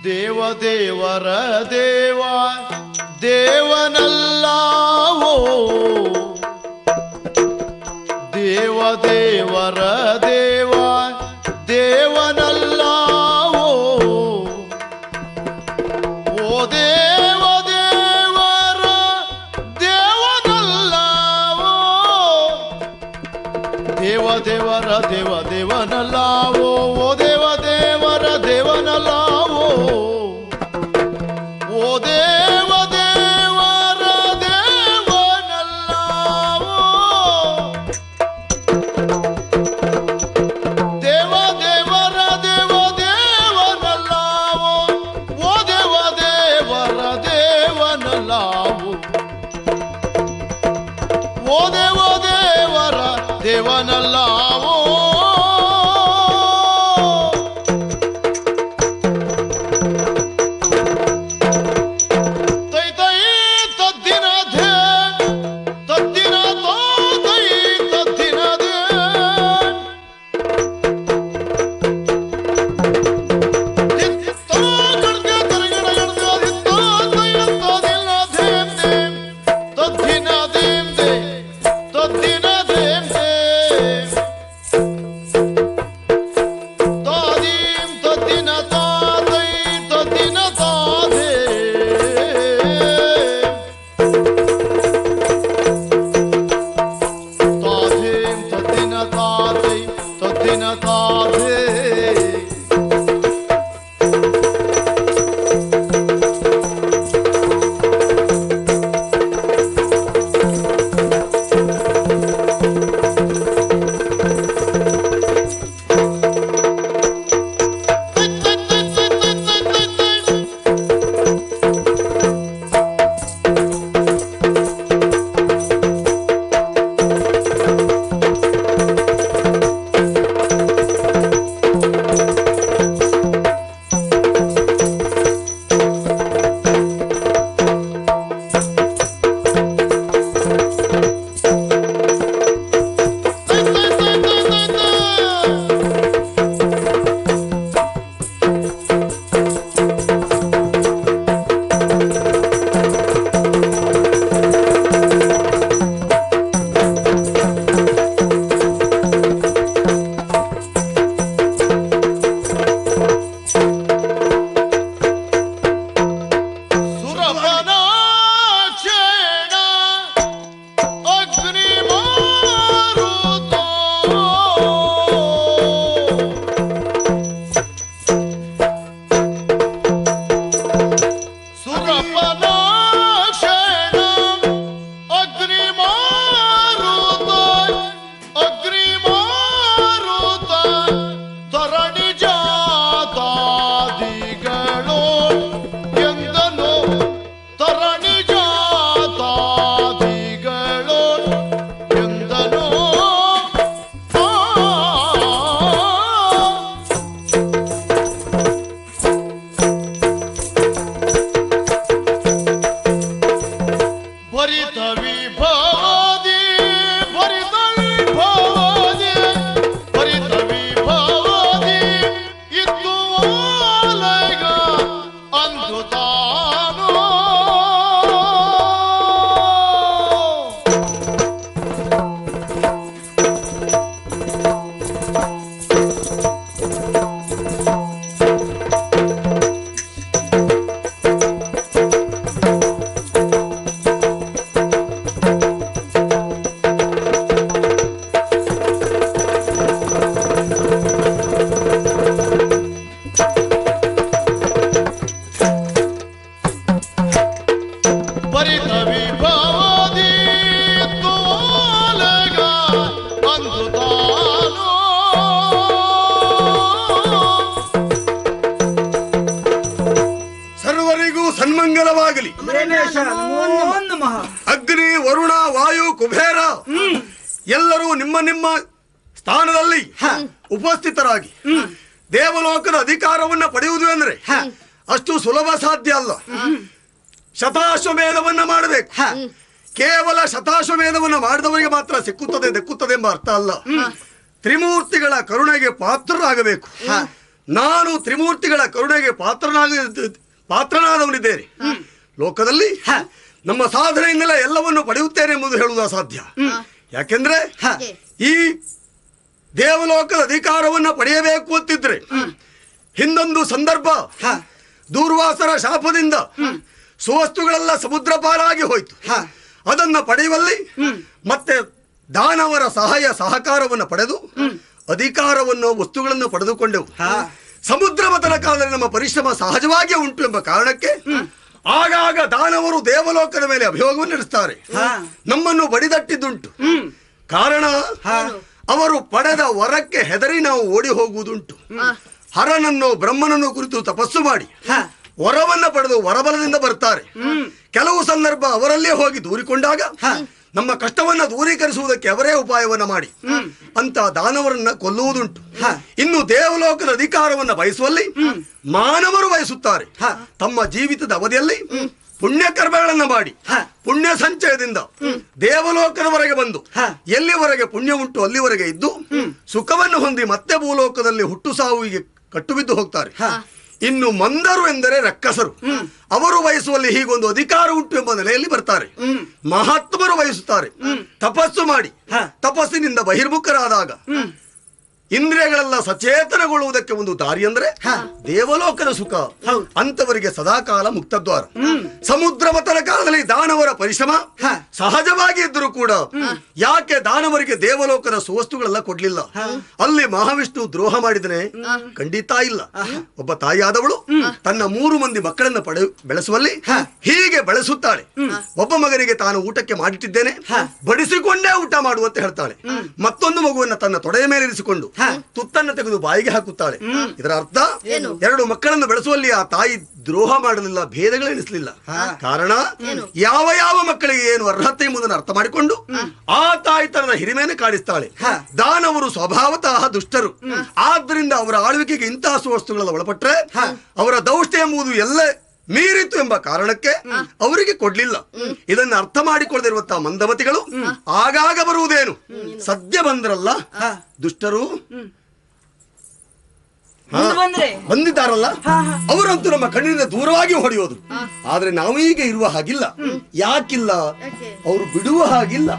ದೇವದೇವರ ದೇವ ದೇವನಲ್ಲವೋ, ದೇವದೇವರ ದೇವ ದೇವನಲ್ಲವೋ, ಓ ದೇವದೇವರ ದೇವನಲ್ಲವೋ, ದೇವದೇವರ ದೇವ ದೇವನಲ್ಲವೋ, ಓ ದೇವದೇವರ ದೇವನಲ್ಲವೋ, ಓ ದೇವದೇವರ ದೇವನಲ್ಲವೋ, ದೇವದೇವರ ದೇವ ದೇವನಲ್ಲವೋ, ಓ ದೇವದೇವರ ದೇವನಲ್ಲವೋ, ಓ ದೇವದೇವರ ದೇವನಲ್ಲವೋ. ಅಗ್ನಿ, ವರುಣ, ವಾಯು, ಕುಬೇರ ಎಲ್ಲರೂ ನಿಮ್ಮ ನಿಮ್ಮ ಸ್ಥಾನದಲ್ಲಿ ಉಪಸ್ಥಿತರಾಗಿ ದೇವಲೋಕದ ಅಧಿಕಾರವನ್ನು ಪಡೆಯುವುದು ಅಂದ್ರೆ ಅಷ್ಟು ಸುಲಭ ಸಾಧ್ಯ ಅಲ್ಲ. ಶತಾಶ್ವಮೇಧವನ್ನ ಮಾಡಬೇಕು. ಕೇವಲ ಶತಾಶ್ವಮೇಧವನ್ನು ಮಾಡಿದವರಿಗೆ ಮಾತ್ರ ಸಿಕ್ಕುತ್ತದೆ ದಕ್ಕುತ್ತದೆ ಎಂಬ ಅರ್ಥ ಅಲ್ಲ. ತ್ರಿಮೂರ್ತಿಗಳ ಕರುಣೆಗೆ ಪಾತ್ರರಾಗಬೇಕು. ನಾನು ತ್ರಿಮೂರ್ತಿಗಳ ಕರುಣೆಗೆ ಪಾತ್ರನಾದವನಿದ್ದೇನೆ. ಲೋಕದಲ್ಲಿ ನಮ್ಮ ಸಾಧನೆಯಿಂದಲೇ ಎಲ್ಲವನ್ನು ಪಡೆಯುತ್ತೇನೆ ಎಂಬುದು ಹೇಳುವುದು ಅಸಾಧ್ಯ. ಯಾಕೆಂದ್ರೆ ಈ ದೇವಲೋಕದ ಅಧಿಕಾರವನ್ನು ಪಡೆಯಬೇಕು ಅಂತಿದ್ರೆ ಹಿಂದೊಂದು ಸಂದರ್ಭ ದೂರ್ವಾಸರ ಶಾಪದಿಂದ ಸುವಸ್ತುಗಳೆಲ್ಲ ಸಮುದ್ರ ಪಾಲಾಗಿ ಹೋಯ್ತು. ಅದನ್ನ ಪಡೆಯುವಲ್ಲಿ ಮತ್ತೆ ದಾನವರ ಸಹಾಯ ಸಹಕಾರವನ್ನು ಪಡೆದು ಅಧಿಕಾರವನ್ನು ವಸ್ತುಗಳನ್ನು ಪಡೆದುಕೊಂಡೆವು. ಸಮುದ್ರ ಮಥನ ಕಾಲದಲ್ಲಿ ನಮ್ಮ ಪರಿಶ್ರಮ ಸಹಜವಾಗಿಯೇ ಉಂಟು ಎಂಬ ಕಾರಣಕ್ಕೆ ಆಗಾಗ ದಾನವರು ದೇವಲೋಕದ ಮೇಲೆ ಅಭಿಯೋಗವನ್ನು ನಡೆಸ್ತಾರೆ. ನಮ್ಮನ್ನು ಬಡಿದಟ್ಟಿದ್ದುಂಟು. ಕಾರಣ ಅವರು ಪಡೆದ ವರಕ್ಕೆ ಹೆದರಿ ನಾವು ಓಡಿ ಹೋಗುವುದುಂಟು. ಹರನನ್ನು ಬ್ರಹ್ಮನನ್ನು ಕುರಿತು ತಪಸ್ಸು ಮಾಡಿ ವರವನ್ನ ಪಡೆದು ವರಬಲದಿಂದ ಬರ್ತಾರೆ. ಕೆಲವು ಸಂದರ್ಭ ಅವರಲ್ಲೇ ಹೋಗಿ ದೂರಿಕೊಂಡಾಗ ನಮ್ಮ ಕಷ್ಟವನ್ನ ದೂರೀಕರಿಸುವುದಕ್ಕೆ ಅವರೇ ಉಪಾಯವನ್ನ ಮಾಡಿ ಅಂತ ದಾನವರನ್ನ ಕೊಲ್ಲುವುದುಂಟು. ಇನ್ನು ದೇವಲೋಕದ ಅಧಿಕಾರವನ್ನ ಬಯಸುವಲ್ಲಿ ಮಾನವರು ಬಯಸುತ್ತಾರೆ. ತಮ್ಮ ಜೀವಿತದ ಅವಧಿಯಲ್ಲಿ ಪುಣ್ಯ ಕರ್ಮಗಳನ್ನ ಮಾಡಿ ಪುಣ್ಯ ಸಂಚಯದಿಂದ ದೇವಲೋಕದವರೆಗೆ ಬಂದು ಎಲ್ಲಿವರೆಗೆ ಪುಣ್ಯ ಉಂಟು ಅಲ್ಲಿವರೆಗೆ ಇದ್ದು ಸುಖವನ್ನು ಹೊಂದಿ ಮತ್ತೆ ಭೂಲೋಕದಲ್ಲಿ ಹುಟ್ಟು ಸಾವಿಗೆ ಕಟ್ಟುಬಿದ್ದು ಹೋಗ್ತಾರೆ. ಇನ್ನು ಮಂದರು ಎಂದರೆ ರಕ್ಕಸರು. ಅವರು ವಹಿಸುವಲ್ಲಿ ಹೀಗೊಂದು ಅಧಿಕಾರ ಉಂಟು ಎಂಬ ನೆಲೆಯಲ್ಲಿ ಬರ್ತಾರೆ. ಮಹಾತ್ಮರು ವಹಿಸುತ್ತಾರೆ. ತಪಸ್ಸು ಮಾಡಿ ತಪಸ್ಸಿನಿಂದ ಬಹಿರ್ಮುಖರಾದಾಗ ಇಂದ್ರಿಯಗಳೆಲ್ಲ ಸಚೇತನಗೊಳ್ಳುವುದಕ್ಕೆ ಒಂದು ದಾರಿ ಅಂದ್ರೆ ದೇವಲೋಕದ ಸುಖ. ಅಂತವರಿಗೆ ಸದಾಕಾಲ ಮುಕ್ತದ್ವಾರ. ಸಮುದ್ರ ಮಥನ ಕಾಲದಲ್ಲಿ ದಾನವರ ಪರಿಶ್ರಮ ಸಹಜವಾಗಿ ಇದ್ದರೂ ಕೂಡ ಯಾಕೆ ದಾನವರಿಗೆ ದೇವಲೋಕದ ಸುವಸ್ತುಗಳೆಲ್ಲ ಕೊಡ್ಲಿಲ್ಲ? ಅಲ್ಲಿ ಮಹಾವಿಷ್ಣು ದ್ರೋಹ ಮಾಡಿದನೆ? ಖಂಡಿತ ಇಲ್ಲ. ಒಬ್ಬ ತಾಯಿಯಾದವಳು ತನ್ನ 3 ಮಂದಿ ಮಕ್ಕಳನ್ನ ಬೆಳೆಸುವಲ್ಲಿ ಹೀಗೆ ಬೆಳೆಸುತ್ತಾಳೆ. ಒಬ್ಬ ಮಗನಿಗೆ ತಾನು ಊಟಕ್ಕೆ ಮಾಡಿಟ್ಟಿದ್ದೇನೆ, ಬಡಿಸಿಕೊಂಡೇ ಊಟ ಮಾಡುವಂತೆ ಹೇಳ್ತಾಳೆ. ಮತ್ತೊಂದು ಮಗುವನ್ನ ತನ್ನ ತೊಡೆಯ ಮೇಲೆ ಇರಿಸಿಕೊಂಡು ತುತ್ತನ್ನು ತೆಗೆದು ಬಾಯಿಗೆ ಹಾಕುತ್ತಾಳೆ. ಇದರ ಅರ್ಥ 2 ಮಕ್ಕಳನ್ನು ಬೆಳೆಸುವಲ್ಲಿ ಆ ತಾಯಿ ದ್ರೋಹ ಮಾಡಲಿಲ್ಲ, ಭೇದಗಳೆನಿಸಲಿಲ್ಲ. ಕಾರಣ ಯಾವ ಯಾವ ಮಕ್ಕಳಿಗೆ ಏನು ಅರ್ಹತೆ ಎಂಬುದನ್ನು ಅರ್ಥ ಮಾಡಿಕೊಂಡು ಆ ತಾಯಿ ತನ್ನ ಹಿರಿಮೆಯನ್ನು ಕಾಡಿಸ್ತಾಳೆ. ದಾನವರು ಸ್ವಭಾವತಃ ದುಷ್ಟರು. ಆದ್ದರಿಂದ ಅವರ ಆಳ್ವಿಕೆಗೆ ಇಂತಹ ಸುವಸ್ತುಗಳೆಲ್ಲ ಒಳಪಟ್ಟರೆ ಅವರ ದೌಷ್ಟ್ಯ ಎಂಬುದು ಎಲ್ಲ ಮೀರಿತು ಎಂಬ ಕಾರಣಕ್ಕೆ ಅವರಿಗೆ ಕೊಡ್ಲಿಲ್ಲ. ಇದನ್ನು ಅರ್ಥ ಮಾಡಿಕೊಳ್ಳದಿರುವಂತಹ ಮಂದಮತಿಗಳು ಆಗಾಗ ಬರುವುದೇನು? ಸದ್ಯ ಬಂದ್ರಲ್ಲ ದುಷ್ಟರು ಬಂದಿದ್ದಾರಲ್ಲ ಅವರಂತೂ ನಮ್ಮ ಕಣ್ಣಿನಿಂದ ದೂರವಾಗಿ ಹೊಡೆಯೋದು. ಆದ್ರೆ ನಾವು ಈಗ ಇರುವ ಹಾಗಿಲ್ಲ. ಯಾಕಿಲ್ಲ? ಅವರು ಬಿಡುವ ಹಾಗಿಲ್ಲ.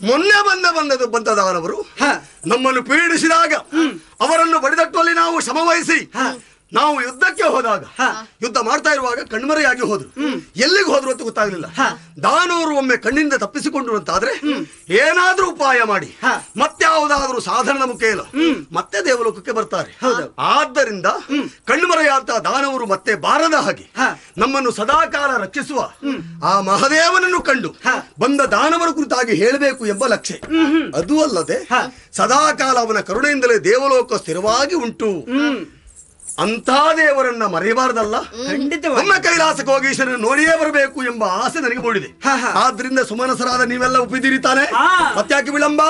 ಮೊನ್ನೆ ಬಂದ ದಾನವರು ನಮ್ಮನ್ನು ಪೀಡಿಸಿದಾಗ ಅವರನ್ನು ಬಡಿದಟ್ಟುವಲ್ಲಿ ನಾವು ಶ್ರಮವಹಿಸಿ ನಾವು ಯುದ್ಧಕ್ಕೆ ಹೋದಾಗ ಯುದ್ಧ ಮಾಡ್ತಾ ಇರುವಾಗ ಕಣ್ಮರೆಯಾಗಿ ಹೋದ್ರು. ಎಲ್ಲಿಗೆ ಹೋದ್ರು ಅಂತ ಗೊತ್ತಾಗಲಿಲ್ಲ. ದಾನವರು ಒಮ್ಮೆ ಕಣ್ಣಿಂದ ತಪ್ಪಿಸಿಕೊಂಡ್ರು ಅಂತಾದ್ರೆ ಏನಾದ್ರೂ ಉಪಾಯ ಮಾಡಿ ಮತ್ಯಾವುದಾದ್ರೂ ಸಾಧಾರಣ ಮುಖೇನ ಮತ್ತೆ ದೇವಲೋಕಕ್ಕೆ ಬರ್ತಾರೆ. ಆದ್ದರಿಂದ ಕಣ್ಮರೆಯಾದ ದಾನವರು ಮತ್ತೆ ಬಾರದ ಹಾಗೆ ನಮ್ಮನ್ನು ಸದಾಕಾಲ ರಕ್ಷಿಸುವ ಆ ಮಹಾದೇವನನ್ನು ಕಂಡು ಬಂದ ದಾನವರ ಕುರಿತಾಗಿ ಹೇಳಬೇಕು ಎಂಬ ಲಕ್ಷ್ಯ. ಅದು ಅಲ್ಲದೆ ಸದಾಕಾಲ ಅವನ ಕರುಣೆಯಿಂದಲೇ ದೇವಲೋಕ ಸ್ಥಿರವಾಗಿ ಉಂಟು. ಅಂತ ದೇವರನ್ನ ಮರೆಯಬಾರದಲ್ಲ. ನಮ್ಮ ಕೈಲಾಸಕ್ಕೆ ಹೋಗಿ ಈಶ್ವರನ ನೋಡಿಯೇ ಬರಬೇಕು ಎಂಬ ಆಸೆ ನನಗೆ ಮೂಡಿದೆ. ಆದ್ರಿಂದ ಸುಮನಸರಾದ ನೀವೆಲ್ಲ ಒಪ್ಪಿದ್ದೀರಿ ತಾನೆ? ಮತ್ತ್ಯಾಕೆ ವಿಳಂಬ?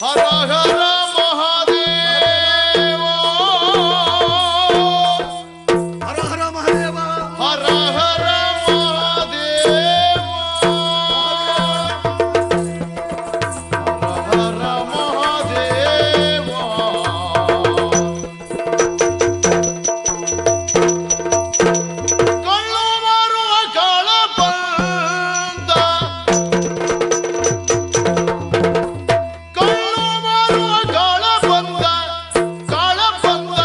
ಹರ ಹರ ಮಹಾದೇವ, ಹರ ಹರ ಮಹಾದೇವ, ಹರ ಹರ ಮಹಾದೇವ, ಹರ ಮಹಾದೇವ. ಕಳ್ಳು ಮಾರುವ ಕಾಳ ಬಂದ, ಕಳ್ಳು ಮಾರುವ ಕಾಳ ಬಂದ, ಕಾಳ ಬಂದ,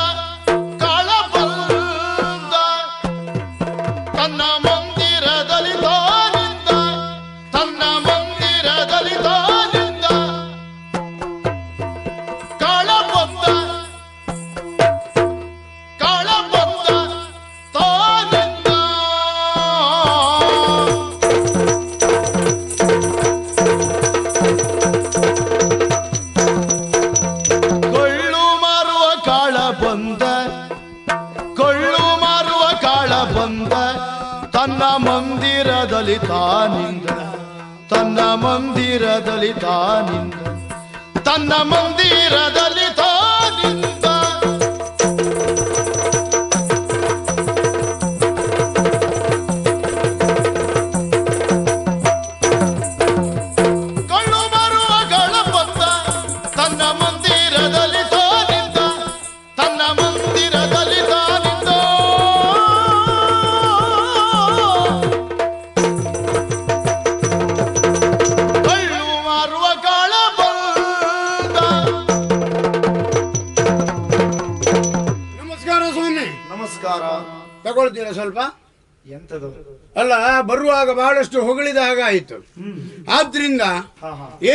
ಕಾಳ ಬಂದ. ತನ್ನ ಮಂದಿರದಲ್ಲಿ ತಾನಿಂದ, ತನ್ನ ಮಂದಿರದಲ್ಲಿ ತಾನಿಂದ. ಕಾಳ ಬಂದ, ಕಾಳ ಬಂದ ತಾನಿಂದ. ಕೊಳ್ಳು ಮಾರುವ ಕಾಳ ಬಂದ, ಕೊಳ್ಳು ಮಾರುವ ಕಾಳ ಬಂದ. ತನ್ನ ಮಂದಿರದಲ್ಲಿ ತಾನಿಂದ, ತನ್ನ ಮಂದಿರದಲ್ಲಿ ತಾನಿಂದ, ತನ್ನ ಮಂದಿರದಲ್ಲಿ ತಾನಿಂದ. ಕಳ್ಳು ಮಾರುವ ಕಾಳ ಬಂದ, ತನ್ನ ಮಂದಿರದಲ್ಲಿ ತಾನಿಂದ, ತನ್ನ ಮಂದಿರದಲ್ಲಿ ತಾನಿಂದ. ಕಳ್ಳು ಮಾರುವ ಕಾಳ ಬಂದ. ನಮಸ್ಕಾರ ಸ್ವಾಮಿ. ನಮಸ್ಕಾರ. ತಗೊಳ್ತೀರಾ ಸ್ವಲ್ಪ? ಎಂತದು? ಅಲ್ಲ, ಬರುವಾಗ ಬಹಳಷ್ಟು ಹೊಗಳಿದ ಹಾಗಾಯಿತು. ಆದ್ರಿಂದ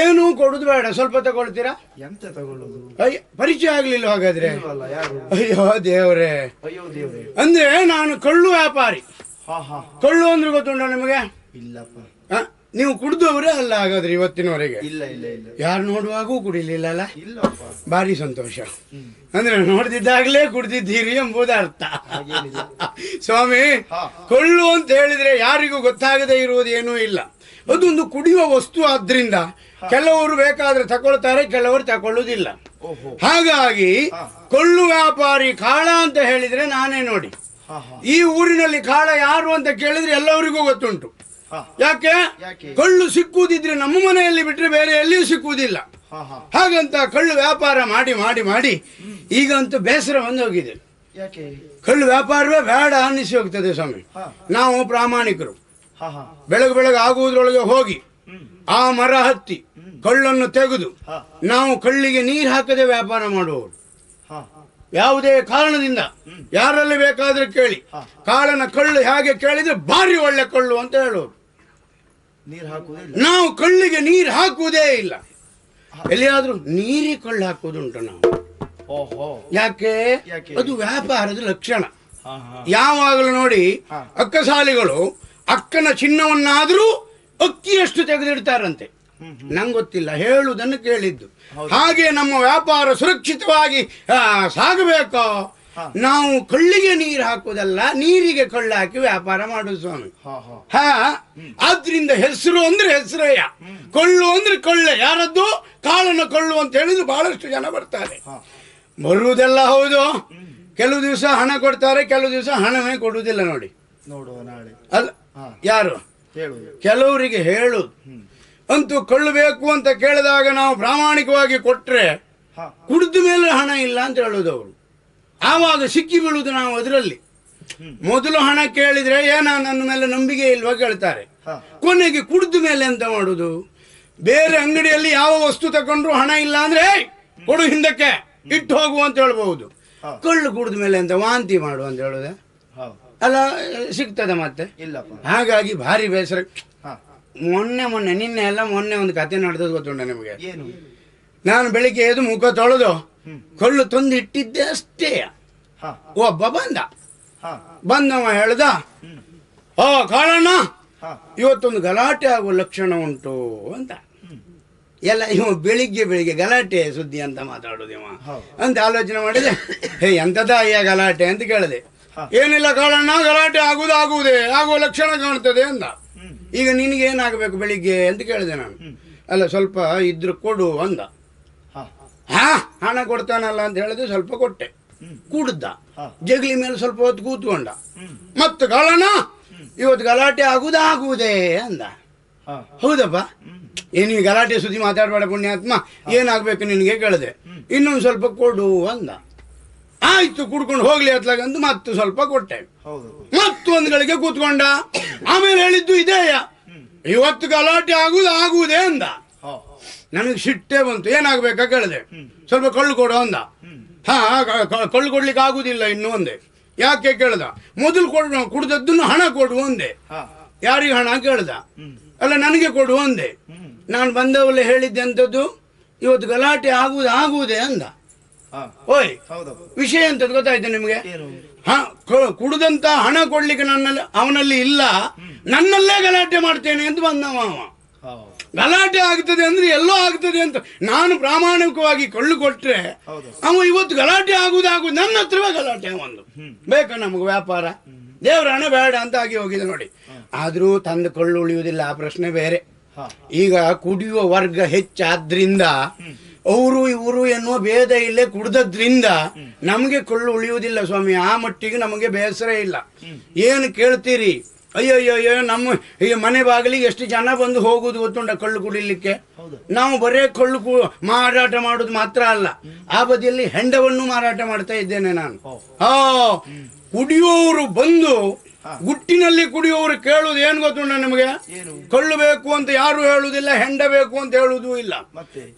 ಏನೂ ಕೊಡುದು ಬೇಡ, ಸ್ವಲ್ಪ ತಗೊಳ್ತೀರಾ? ಎಂತ ತಗೊಳ್ಳುದು? ಅಯ್ಯ, ಪರಿಚಯ ಆಗ್ಲಿಲ್ಲ ಹಾಗಾದ್ರೆ? ಯಾರು? ಅಯ್ಯೋ ದೇವ್ರೆ. ಅಯ್ಯೋ ದೇವ್ರೆ. ಅಂದ್ರೆ ನಾನು ಕಳ್ಳು ವ್ಯಾಪಾರಿ. ಹಾ ಹಾ. ಕಳ್ಳು ಅಂದ್ರೆ ಗೊತ್ತುಂಟ ನಿಮಗೆ? ಇಲ್ಲಪ್ಪ. ಆ, ನೀವು ಕುಡಿದವರೇ ಅಲ್ಲ ಹಾಗಾದ್ರೆ ಇವತ್ತಿನವರೆಗೆ? ಇಲ್ಲ ಇಲ್ಲ ಇಲ್ಲ. ಯಾರು ನೋಡುವಾಗೂ ಕುಡಿಲಿಲ್ಲ ಅಲ್ಲ? ಇಲ್ಲಪ್ಪ. ಭಾರಿ ಸಂತೋಷ. ಅಂದ್ರೆ ನೋಡ್ದಿದ್ದಾಗ್ಲೇ ಕುಡ್ದಿದ್ದೀರಿ ಎಂಬುದು ಅರ್ಥ. ಸ್ವಾಮಿ, ಕೊಳ್ಳು ಅಂತ ಹೇಳಿದ್ರೆ ಯಾರಿಗೂ ಗೊತ್ತಾಗದೇ ಇರುವುದೇನೂ ಇಲ್ಲ. ಅದೊಂದು ಕುಡಿಯುವ ವಸ್ತು ಆದ್ರಿಂದ ಕೆಲವರು ಬೇಕಾದ್ರೆ ತಗೊಳ್ತಾರೆ, ಕೆಲವರು ತಗೊಳ್ಳುವುದಿಲ್ಲ. ಹಾಗಾಗಿ ಕೊಳ್ಳು ವ್ಯಾಪಾರಿ ಕಾಳ ಅಂತ ಹೇಳಿದ್ರೆ ನಾನೇ ನೋಡಿ. ಈ ಊರಿನಲ್ಲಿ ಕಾಳ ಯಾರು ಅಂತ ಕೇಳಿದ್ರೆ ಎಲ್ಲರಿಗೂ ಗೊತ್ತುಂಟು. ಯಾಕೆ? ಕಳ್ಳು ಸಿಕ್ಕುವುದಿದ್ರೆ ನಮ್ಮ ಮನೆಯಲ್ಲಿ ಬಿಟ್ರೆ ಬೇರೆ ಎಲ್ಲಿಯೂ ಸಿಕ್ಕುವುದಿಲ್ಲ. ಹಾಗಂತ ಕಳ್ಳು ವ್ಯಾಪಾರ ಮಾಡಿ ಮಾಡಿ ಮಾಡಿ ಈಗಂತೂ ಬೇಸರ ಬಂದು ಹೋಗಿದೆ. ಕಳ್ಳು ವ್ಯಾಪಾರವೇ ಬೇಡ ಅನ್ನಿಸಿ ಹೋಗ್ತದೆ ಸ್ವಾಮಿ. ನಾವು ಪ್ರಾಮಾಣಿಕರು. ಬೆಳಗ್ಗೆ ಆಗುವುದ್ರೊಳಗೆ ಹೋಗಿ ಆ ಮರ ಹತ್ತಿ ಕಳ್ಳನ್ನು ತೆಗೆದು ನಾವು ಕಳ್ಳಿಗೆ ನೀರು ಹಾಕದೆ ವ್ಯಾಪಾರ ಮಾಡುವವರು. ಯಾವುದೇ ಕಾರಣದಿಂದ ಯಾರಲ್ಲಿ ಬೇಕಾದ್ರೆ ಕೇಳಿ, ಕಾಳನ ಕಳ್ಳು ಹೇಗೆ ಕೇಳಿದ್ರೆ ಭಾರಿ ಒಳ್ಳೆ ಕಳ್ಳು ಅಂತ ಹೇಳುವರು. ನಾವು ಕಳ್ಳಿಗೆ ನೀರು ಹಾಕುವುದೇ ಇಲ್ಲ. ಎಲ್ಲಿಯಾದ್ರೂ ನೀರಿಗೆ ಕಳ್ಳು ಹಾಕುವುದುಂಟು ನಾವು. ಯಾಕೆ? ಅದು ವ್ಯಾಪಾರದ ಲಕ್ಷಣ. ಯಾವಾಗಲೂ ನೋಡಿ, ಅಕ್ಕಸಾಲಿಗಳು ಅಕ್ಕನ ಚಿನ್ನವನ್ನಾದರೂ ಅಕ್ಕಿಯಷ್ಟು ತೆಗೆದಿಡ್ತಾರಂತೆ. ನಂಗೆ ಗೊತ್ತಿಲ್ಲ, ಹೇಳುವುದನ್ನು ಕೇಳಿದ್ದು. ಹಾಗೆ ನಮ್ಮ ವ್ಯಾಪಾರ ಸುರಕ್ಷಿತವಾಗಿ ಸಾಗಬೇಕು. ನಾವು ಕಳ್ಳಿಗೆ ನೀರು ಹಾಕುವುದಲ್ಲ, ನೀರಿಗೆ ಕಳ್ಳು ಹಾಕಿ ವ್ಯಾಪಾರ ಮಾಡುದು ಸ್ವಾಮಿ. ಆದ್ರಿಂದ ಹೆಸರು ಅಂದ್ರೆ ಹೆಸರಯ್ಯ, ಕೊಳ್ಳು ಅಂದ್ರೆ ಕೊಳ್ಳೆ. ಯಾರದ್ದು? ಕಾಳನ ಕೊಳ್ಳು ಅಂತ ಹೇಳಿದ್ರು ಬಹಳಷ್ಟು ಜನ ಬರ್ತಾರೆ. ಬರುವುದೆಲ್ಲ ಹೌದು. ಕೆಲವು ದಿವಸ ಹಣ ಕೊಡ್ತಾರೆ, ಕೆಲವು ದಿವಸ ಹಣವೇ ಕೊಡುವುದಿಲ್ಲ. ನೋಡಿ, ಅಲ್ಲ ಯಾರು ಕೆಲವರಿಗೆ ಹೇಳುದು. ಅಂತೂ ಕೊಳ್ಳಬೇಕು ಅಂತ ಕೇಳಿದಾಗ ನಾವು ಪ್ರಾಮಾಣಿಕವಾಗಿ ಕೊಟ್ರೆ ಕುಡಿದ ಮೇಲೆ ಹಣ ಇಲ್ಲ ಅಂತ ಹೇಳುದು ಅವರು. ಆವಾಗ ಸಿಕ್ಕಿ ಬೀಳುವುದು ನಾವು ಅದರಲ್ಲಿ. ಮೊದಲು ಹಣ ಕೇಳಿದ್ರೆ ನನ್ನ ಮೇಲೆ ನಂಬಿಕೆ ಇಲ್ವಾ ಕೇಳ್ತಾರೆ. ಕೊನೆಗೆ ಕುಡಿದ ಮೇಲೆ ಎಂತ ಮಾಡುದು? ಬೇರೆ ಅಂಗಡಿಯಲ್ಲಿ ಯಾವ ವಸ್ತು ತಗೊಂಡ್ರು ಹಣ ಇಲ್ಲ ಅಂದ್ರೆ ಕೊಡು, ಹಿಂದಕ್ಕೆ ಇಟ್ಟು ಹೋಗುವ ಅಂತ ಹೇಳ್ಬಹುದು. ಕಳ್ಳು ಕುಡಿದ ಮೇಲೆ ಅಂತ ವಾಂತಿ ಮಾಡು ಅಂತ ಹೇಳುದ ಅಲ್ಲ, ಸಿಗ್ತದೆ ಮತ್ತೆ. ಹಾಗಾಗಿ ಭಾರಿ ಬೇಸರ. ಮೊನ್ನೆ ಒಂದು ಕತೆ ನಡೆದದ್ದು ಗೊತ್ತುಂಟ ನಿಮಗೆ? ನಾನು ಬೆಳಿಗ್ಗೆ ಎದ್ದು ಮುಖ ತೊಳೆದು ಕಳ್ಳು ತಂದು ಇಟ್ಟಿದ್ದೆ ಅಷ್ಟೇ. ಒಬ್ಬ ಬಂದವ ಹೇಳ್ದ, ಕಾಳಣ್ಣ ಇವತ್ತೊಂದು ಗಲಾಟೆ ಆಗುವ ಲಕ್ಷಣ ಉಂಟು ಅಂತ. ಎಲ್ಲ ಇವ ಬೆಳಿಗ್ಗೆ ಗಲಾಟೆ ಸುದ್ದಿ ಅಂತ ಮಾತಾಡೋದು ಇವ ಅಂತ ಆಲೋಚನೆ ಮಾಡಿದೆ. ಹೇ ಎಂತದ ಅಯ್ಯ ಗಲಾಟೆ ಅಂತ ಕೇಳಿದೆ. ಏನಿಲ್ಲ ಕಾಳಣ್ಣ, ಗಲಾಟೆ ಆಗುವುದೇ ಆಗುವ ಲಕ್ಷಣ ಕಾಣ್ತದೆ ಅಂದ. ಈಗ ನಿನಗೇನಾಗಬೇಕು ಬೆಳಿಗ್ಗೆ ಅಂತ ಕೇಳಿದೆ ನಾನು. ಅಲ್ಲ ಸ್ವಲ್ಪ ಇದ್ರು ಕೊಡು ಅಂದ. ಹಣ ಕೊಡ್ತಾನಲ್ಲ ಅಂತ ಹೇಳಿದೆ, ಸ್ವಲ್ಪ ಕೊಟ್ಟೆ. ಕೂಡ್ದ, ಜಗಲಿ ಮೇಲೆ ಸ್ವಲ್ಪ ಹೊತ್ತು ಕೂತ್ಕೊಂಡ. ಮತ್ತೆ ಕಾಳಣ್ಣ ಇವತ್ತು ಗಲಾಟೆ ಆಗುವುದೇ ಅಂದ. ಹೌದಪ್ಪ, ಏನಿಗೆ ಗಲಾಟೆ ಸುದ್ದಿ ಮಾತಾಡಬೇಡ ಪುಣ್ಯಾತ್ಮ, ಏನಾಗಬೇಕು ನಿನಗೆ ಕೇಳಿದೆ. ಇನ್ನೊಂದು ಸ್ವಲ್ಪ ಕೊಡು ಅಂದ. ಆಯ್ತು ಕುಡ್ಕೊಂಡು ಹೋಗ್ಲಿ ಅತ್ಲಾಗಂದು ಮತ್ತೆ ಸ್ವಲ್ಪ ಕೊಟ್ಟೆ. ಮತ್ತೊಂದು ಗಳಿಗೆ ಕೂತ್ಕೊಂಡ. ಆಮೇಲೆ ಹೇಳಿದ್ದು ಇದೇಯ, ಇವತ್ತು ಗಲಾಟೆ ಆಗುವುದೇ ಅಂದ. ನನಗೆ ಸಿಟ್ಟೆ ಬಂತು. ಏನಾಗ್ಬೇಕಾ ಕೇಳಿದೆ. ಸ್ವಲ್ಪ ಕಳ್ಳು ಕೊಡು ಅಂದ. ಕಳ್ಳು ಕೊಡ್ಲಿಕ್ಕೆ ಆಗುದಿಲ್ಲ ಇನ್ನು ಅಂದೆ. ಯಾಕೆ ಕೇಳ್ದ. ಮೊದಲು ಕುಡ್ದದ್ದನ್ನು ಹಣ ಕೊಡು ಅಂದೆ. ಯಾರಿಗೆ ಹಣ ಕೇಳ್ದ. ಅಲ್ಲ ನನಗೆ ಕೊಡು ಅಂದೆ. ನಾನು ಬಂದವಲ್ಲ ಹೇಳಿದ್ದೆ ಅಂತದ್ದು, ಇವತ್ತು ಗಲಾಟೆ ಆಗುವುದೇ ಅಂದ. ಓಯ್, ವಿಷಯ ಅಂತದ್ದು ಗೊತ್ತಾಯ್ತು ನಿಮಗೆ. ಕುಡ್ದಂತ ಹಣ ಕೊಡ್ಲಿಕ್ಕೆ ಅವನಲ್ಲಿ ಇಲ್ಲ, ನನ್ನಲ್ಲೇ ಗಲಾಟೆ ಮಾಡ್ತೇನೆ ಅಂತ ಬಂದವ ಅವ. ಗಲಾಟೆ ಆಗ್ತದೆ ಅಂದ್ರೆ ಎಲ್ಲೋ ಆಗ್ತದೆ ಅಂತ ನಾನು ಪ್ರಾಮಾಣಿಕವಾಗಿ ಕಳ್ಳು ಕೊಟ್ರೆ ಅವ ಇವತ್ತು ಗಲಾಟೆ ಆಗುವುದು ನನ್ನ ಹತ್ರವೇ ಗಲಾಟೆ. ಒಂದು ಬೇಕಾ ನಮಗೆ ವ್ಯಾಪಾರ, ದೇವರ ಹಣ ಬೇಡ ಅಂತ ಆಗಿ ಹೋಗಿದೆ ನೋಡಿ. ಆದ್ರೂ ತಂದು ಕೊಳ್ಳು ಉಳಿಯುವುದಿಲ್ಲ, ಆ ಪ್ರಶ್ನೆ ಬೇರೆ. ಈಗ ಕುಡಿಯುವ ವರ್ಗ ಹೆಚ್ಚಾದ್ರಿಂದ ಅವರು ಇವರು ಎನ್ನುವ ಭೇದ ಇಲ್ಲೇ ಕುಡ್ದದ್ರಿಂದ ನಮಗೆ ಕೊಳ್ಳು ಉಳಿಯುವುದಿಲ್ಲ ಸ್ವಾಮಿ. ಆ ಮಟ್ಟಿಗೆ ನಮಗೆ ಬೇಸರ ಇಲ್ಲ. ಏನು ಕೇಳ್ತೀರಿ, ಅಯ್ಯೋ ನಮ್ಮ ಈ ಮನೆ ಬಾಗಿಲಿಗೆ ಎಷ್ಟು ಜನ ಬಂದು ಹೋಗುದು ಗೊತ್ತುಂಟ ಕಳ್ಳು ಕುಡಿಲಿಕ್ಕೆ. ನಾವು ಬರೇ ಕಳ್ಳು ಮಾರಾಟ ಮಾಡುದು ಮಾತ್ರ ಅಲ್ಲ, ಆ ಬದಿಯಲ್ಲಿ ಹೆಂಡವನ್ನು ಮಾರಾಟ ಮಾಡ್ತಾ ಇದ್ದೇನೆ ನಾನು. ಕುಡಿಯುವವರು ಬಂದು ಗುಟ್ಟಿನಲ್ಲಿ ಕುಡಿಯುವವರು ಕೇಳುವುದು ಏನು ಗೊತ್ತುಂಟ ನಿಮಗೆ. ಕಳ್ಳು ಬೇಕು ಅಂತ ಯಾರು ಹೇಳುವುದಿಲ್ಲ, ಹೆಂಡ ಬೇಕು ಅಂತ ಹೇಳುವುದೂ ಇಲ್ಲ.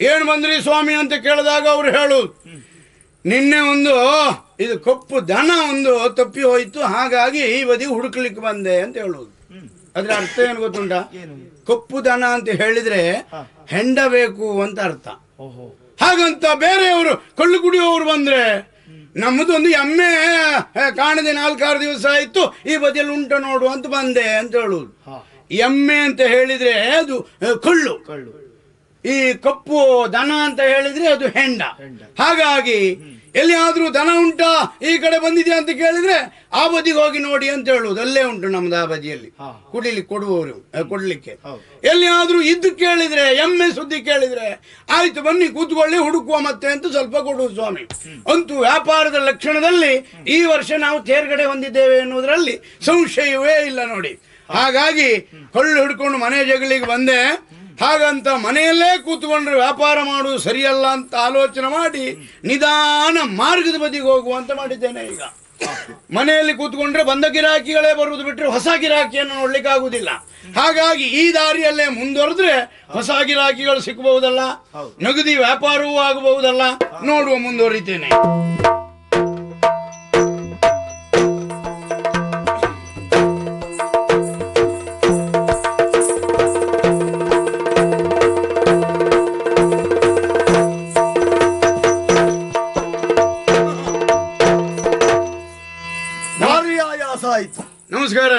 ಏನ್ ಬಂದ್ರಿ ಸ್ವಾಮಿ ಅಂತ ಕೇಳಿದಾಗ ಅವ್ರು ಹೇಳುವುದು, ನಿನ್ನೆ ಇದು ಕಪ್ಪು ದನ ತಪ್ಪಿ ಹೋಯ್ತು, ಹಾಗಾಗಿ ಈ ಬದಿ ಹುಡುಕ್ಲಿಕ್ಕೆ ಬಂದೆ ಅಂತ ಹೇಳುವುದು. ಅದ್ರ ಅರ್ಥ ಏನು ಗೊತ್ತುಂಟ. ಕಪ್ಪು ದನ ಅಂತ ಹೇಳಿದ್ರೆ ಹೆಂಡ ಬೇಕು ಅಂತ ಅರ್ಥ. ಹಾಗಂತ ಬೇರೆಯವರು ಕಳ್ಳು ಕುಡಿಯುವವರು ಬಂದ್ರೆ ನಮ್ಮದೊಂದು ಎಮ್ಮೆ ಕಾಣದೆ 4-6 ದಿವಸ ಆಯ್ತು, ಈ ಬದಿಯಲ್ಲಿ ಉಂಟ ನೋಡು ಅಂತ ಬಂದೆ ಅಂತ ಹೇಳುವುದು. ಎಮ್ಮೆ ಅಂತ ಹೇಳಿದ್ರೆ ಅದು ಕಳ್ಳು, ಈ ಕಪ್ಪು ದನ ಅಂತ ಹೇಳಿದ್ರೆ ಅದು ಹೆಂಡ. ಹಾಗಾಗಿ ಎಲ್ಲಿಯಾದ್ರೂ ದನ ಉಂಟಾ ಈ ಕಡೆ ಬಂದಿದ್ಯಾ ಅಂತ ಕೇಳಿದ್ರೆ ಆ ಬದಿಗೆ ಹೋಗಿ ನೋಡಿ ಅಂತ ಹೇಳುವುದು. ಅಲ್ಲೇ ಉಂಟು ನಮ್ದು ಆ ಬದಿಯಲ್ಲಿ ಕುಡಿಲಿಕ್ಕೆ ಕೊಡುವವರು ಕೊಡ್ಲಿಕ್ಕೆ. ಎಲ್ಲಿಯಾದ್ರೂ ಇದ್ದು ಕೇಳಿದ್ರೆ, ಎಮ್ಮೆ ಸುದ್ದಿ ಕೇಳಿದ್ರೆ ಆಯ್ತು ಬನ್ನಿ ಕೂತ್ಕೊಳ್ಳಿ ಹುಡುಕುವ ಮತ್ತೆ ಅಂತ ಸ್ವಲ್ಪ ಕೊಡುವುದು ಸ್ವಾಮಿ. ಅಂತೂ ವ್ಯಾಪಾರದ ಲಕ್ಷಣದಲ್ಲಿ ಈ ವರ್ಷ ನಾವು ತೇರ್ಗಡೆ ಹೊಂದಿದ್ದೇವೆ ಎನ್ನುವುದರಲ್ಲಿ ಸಂಶಯವೇ ಇಲ್ಲ ನೋಡಿ. ಹಾಗಾಗಿ ಕಳ್ಳು ಹಿಡ್ಕೊಂಡು ಮನೆ ಜಗಳಿಗೆ ಬಂದೆ. ಹಾಗಂತ ಮನೆಯಲ್ಲೇ ಕೂತ್ಕೊಂಡ್ರೆ ವ್ಯಾಪಾರ ಮಾಡುವುದು ಸರಿಯಲ್ಲ ಅಂತ ಆಲೋಚನೆ ಮಾಡಿ ನಿಧಾನ ಮಾರ್ಗದ ಬದಿಗೆ ಹೋಗುವಂತ ಮಾಡಿದ್ದೇನೆ. ಈಗ ಮನೆಯಲ್ಲಿ ಕೂತ್ಕೊಂಡ್ರೆ ಬಂದ ಗಿರಾಕಿಗಳೇ ಬರುವುದು ಬಿಟ್ಟರೆ ಹೊಸ ಗಿರಾಕಿಯನ್ನು ನೋಡ್ಲಿಕ್ಕೆ ಆಗುದಿಲ್ಲ. ಹಾಗಾಗಿ ಈ ದಾರಿಯಲ್ಲೇ ಮುಂದುವರೆದ್ರೆ ಹೊಸ ಗಿರಾಕಿಗಳು ಸಿಕ್ಕಬಹುದಲ್ಲ, ನಗದಿ ವ್ಯಾಪಾರವೂ ಆಗಬಹುದಲ್ಲ. ನೋಡುವ, ಮುಂದುವರಿತೇನೆ.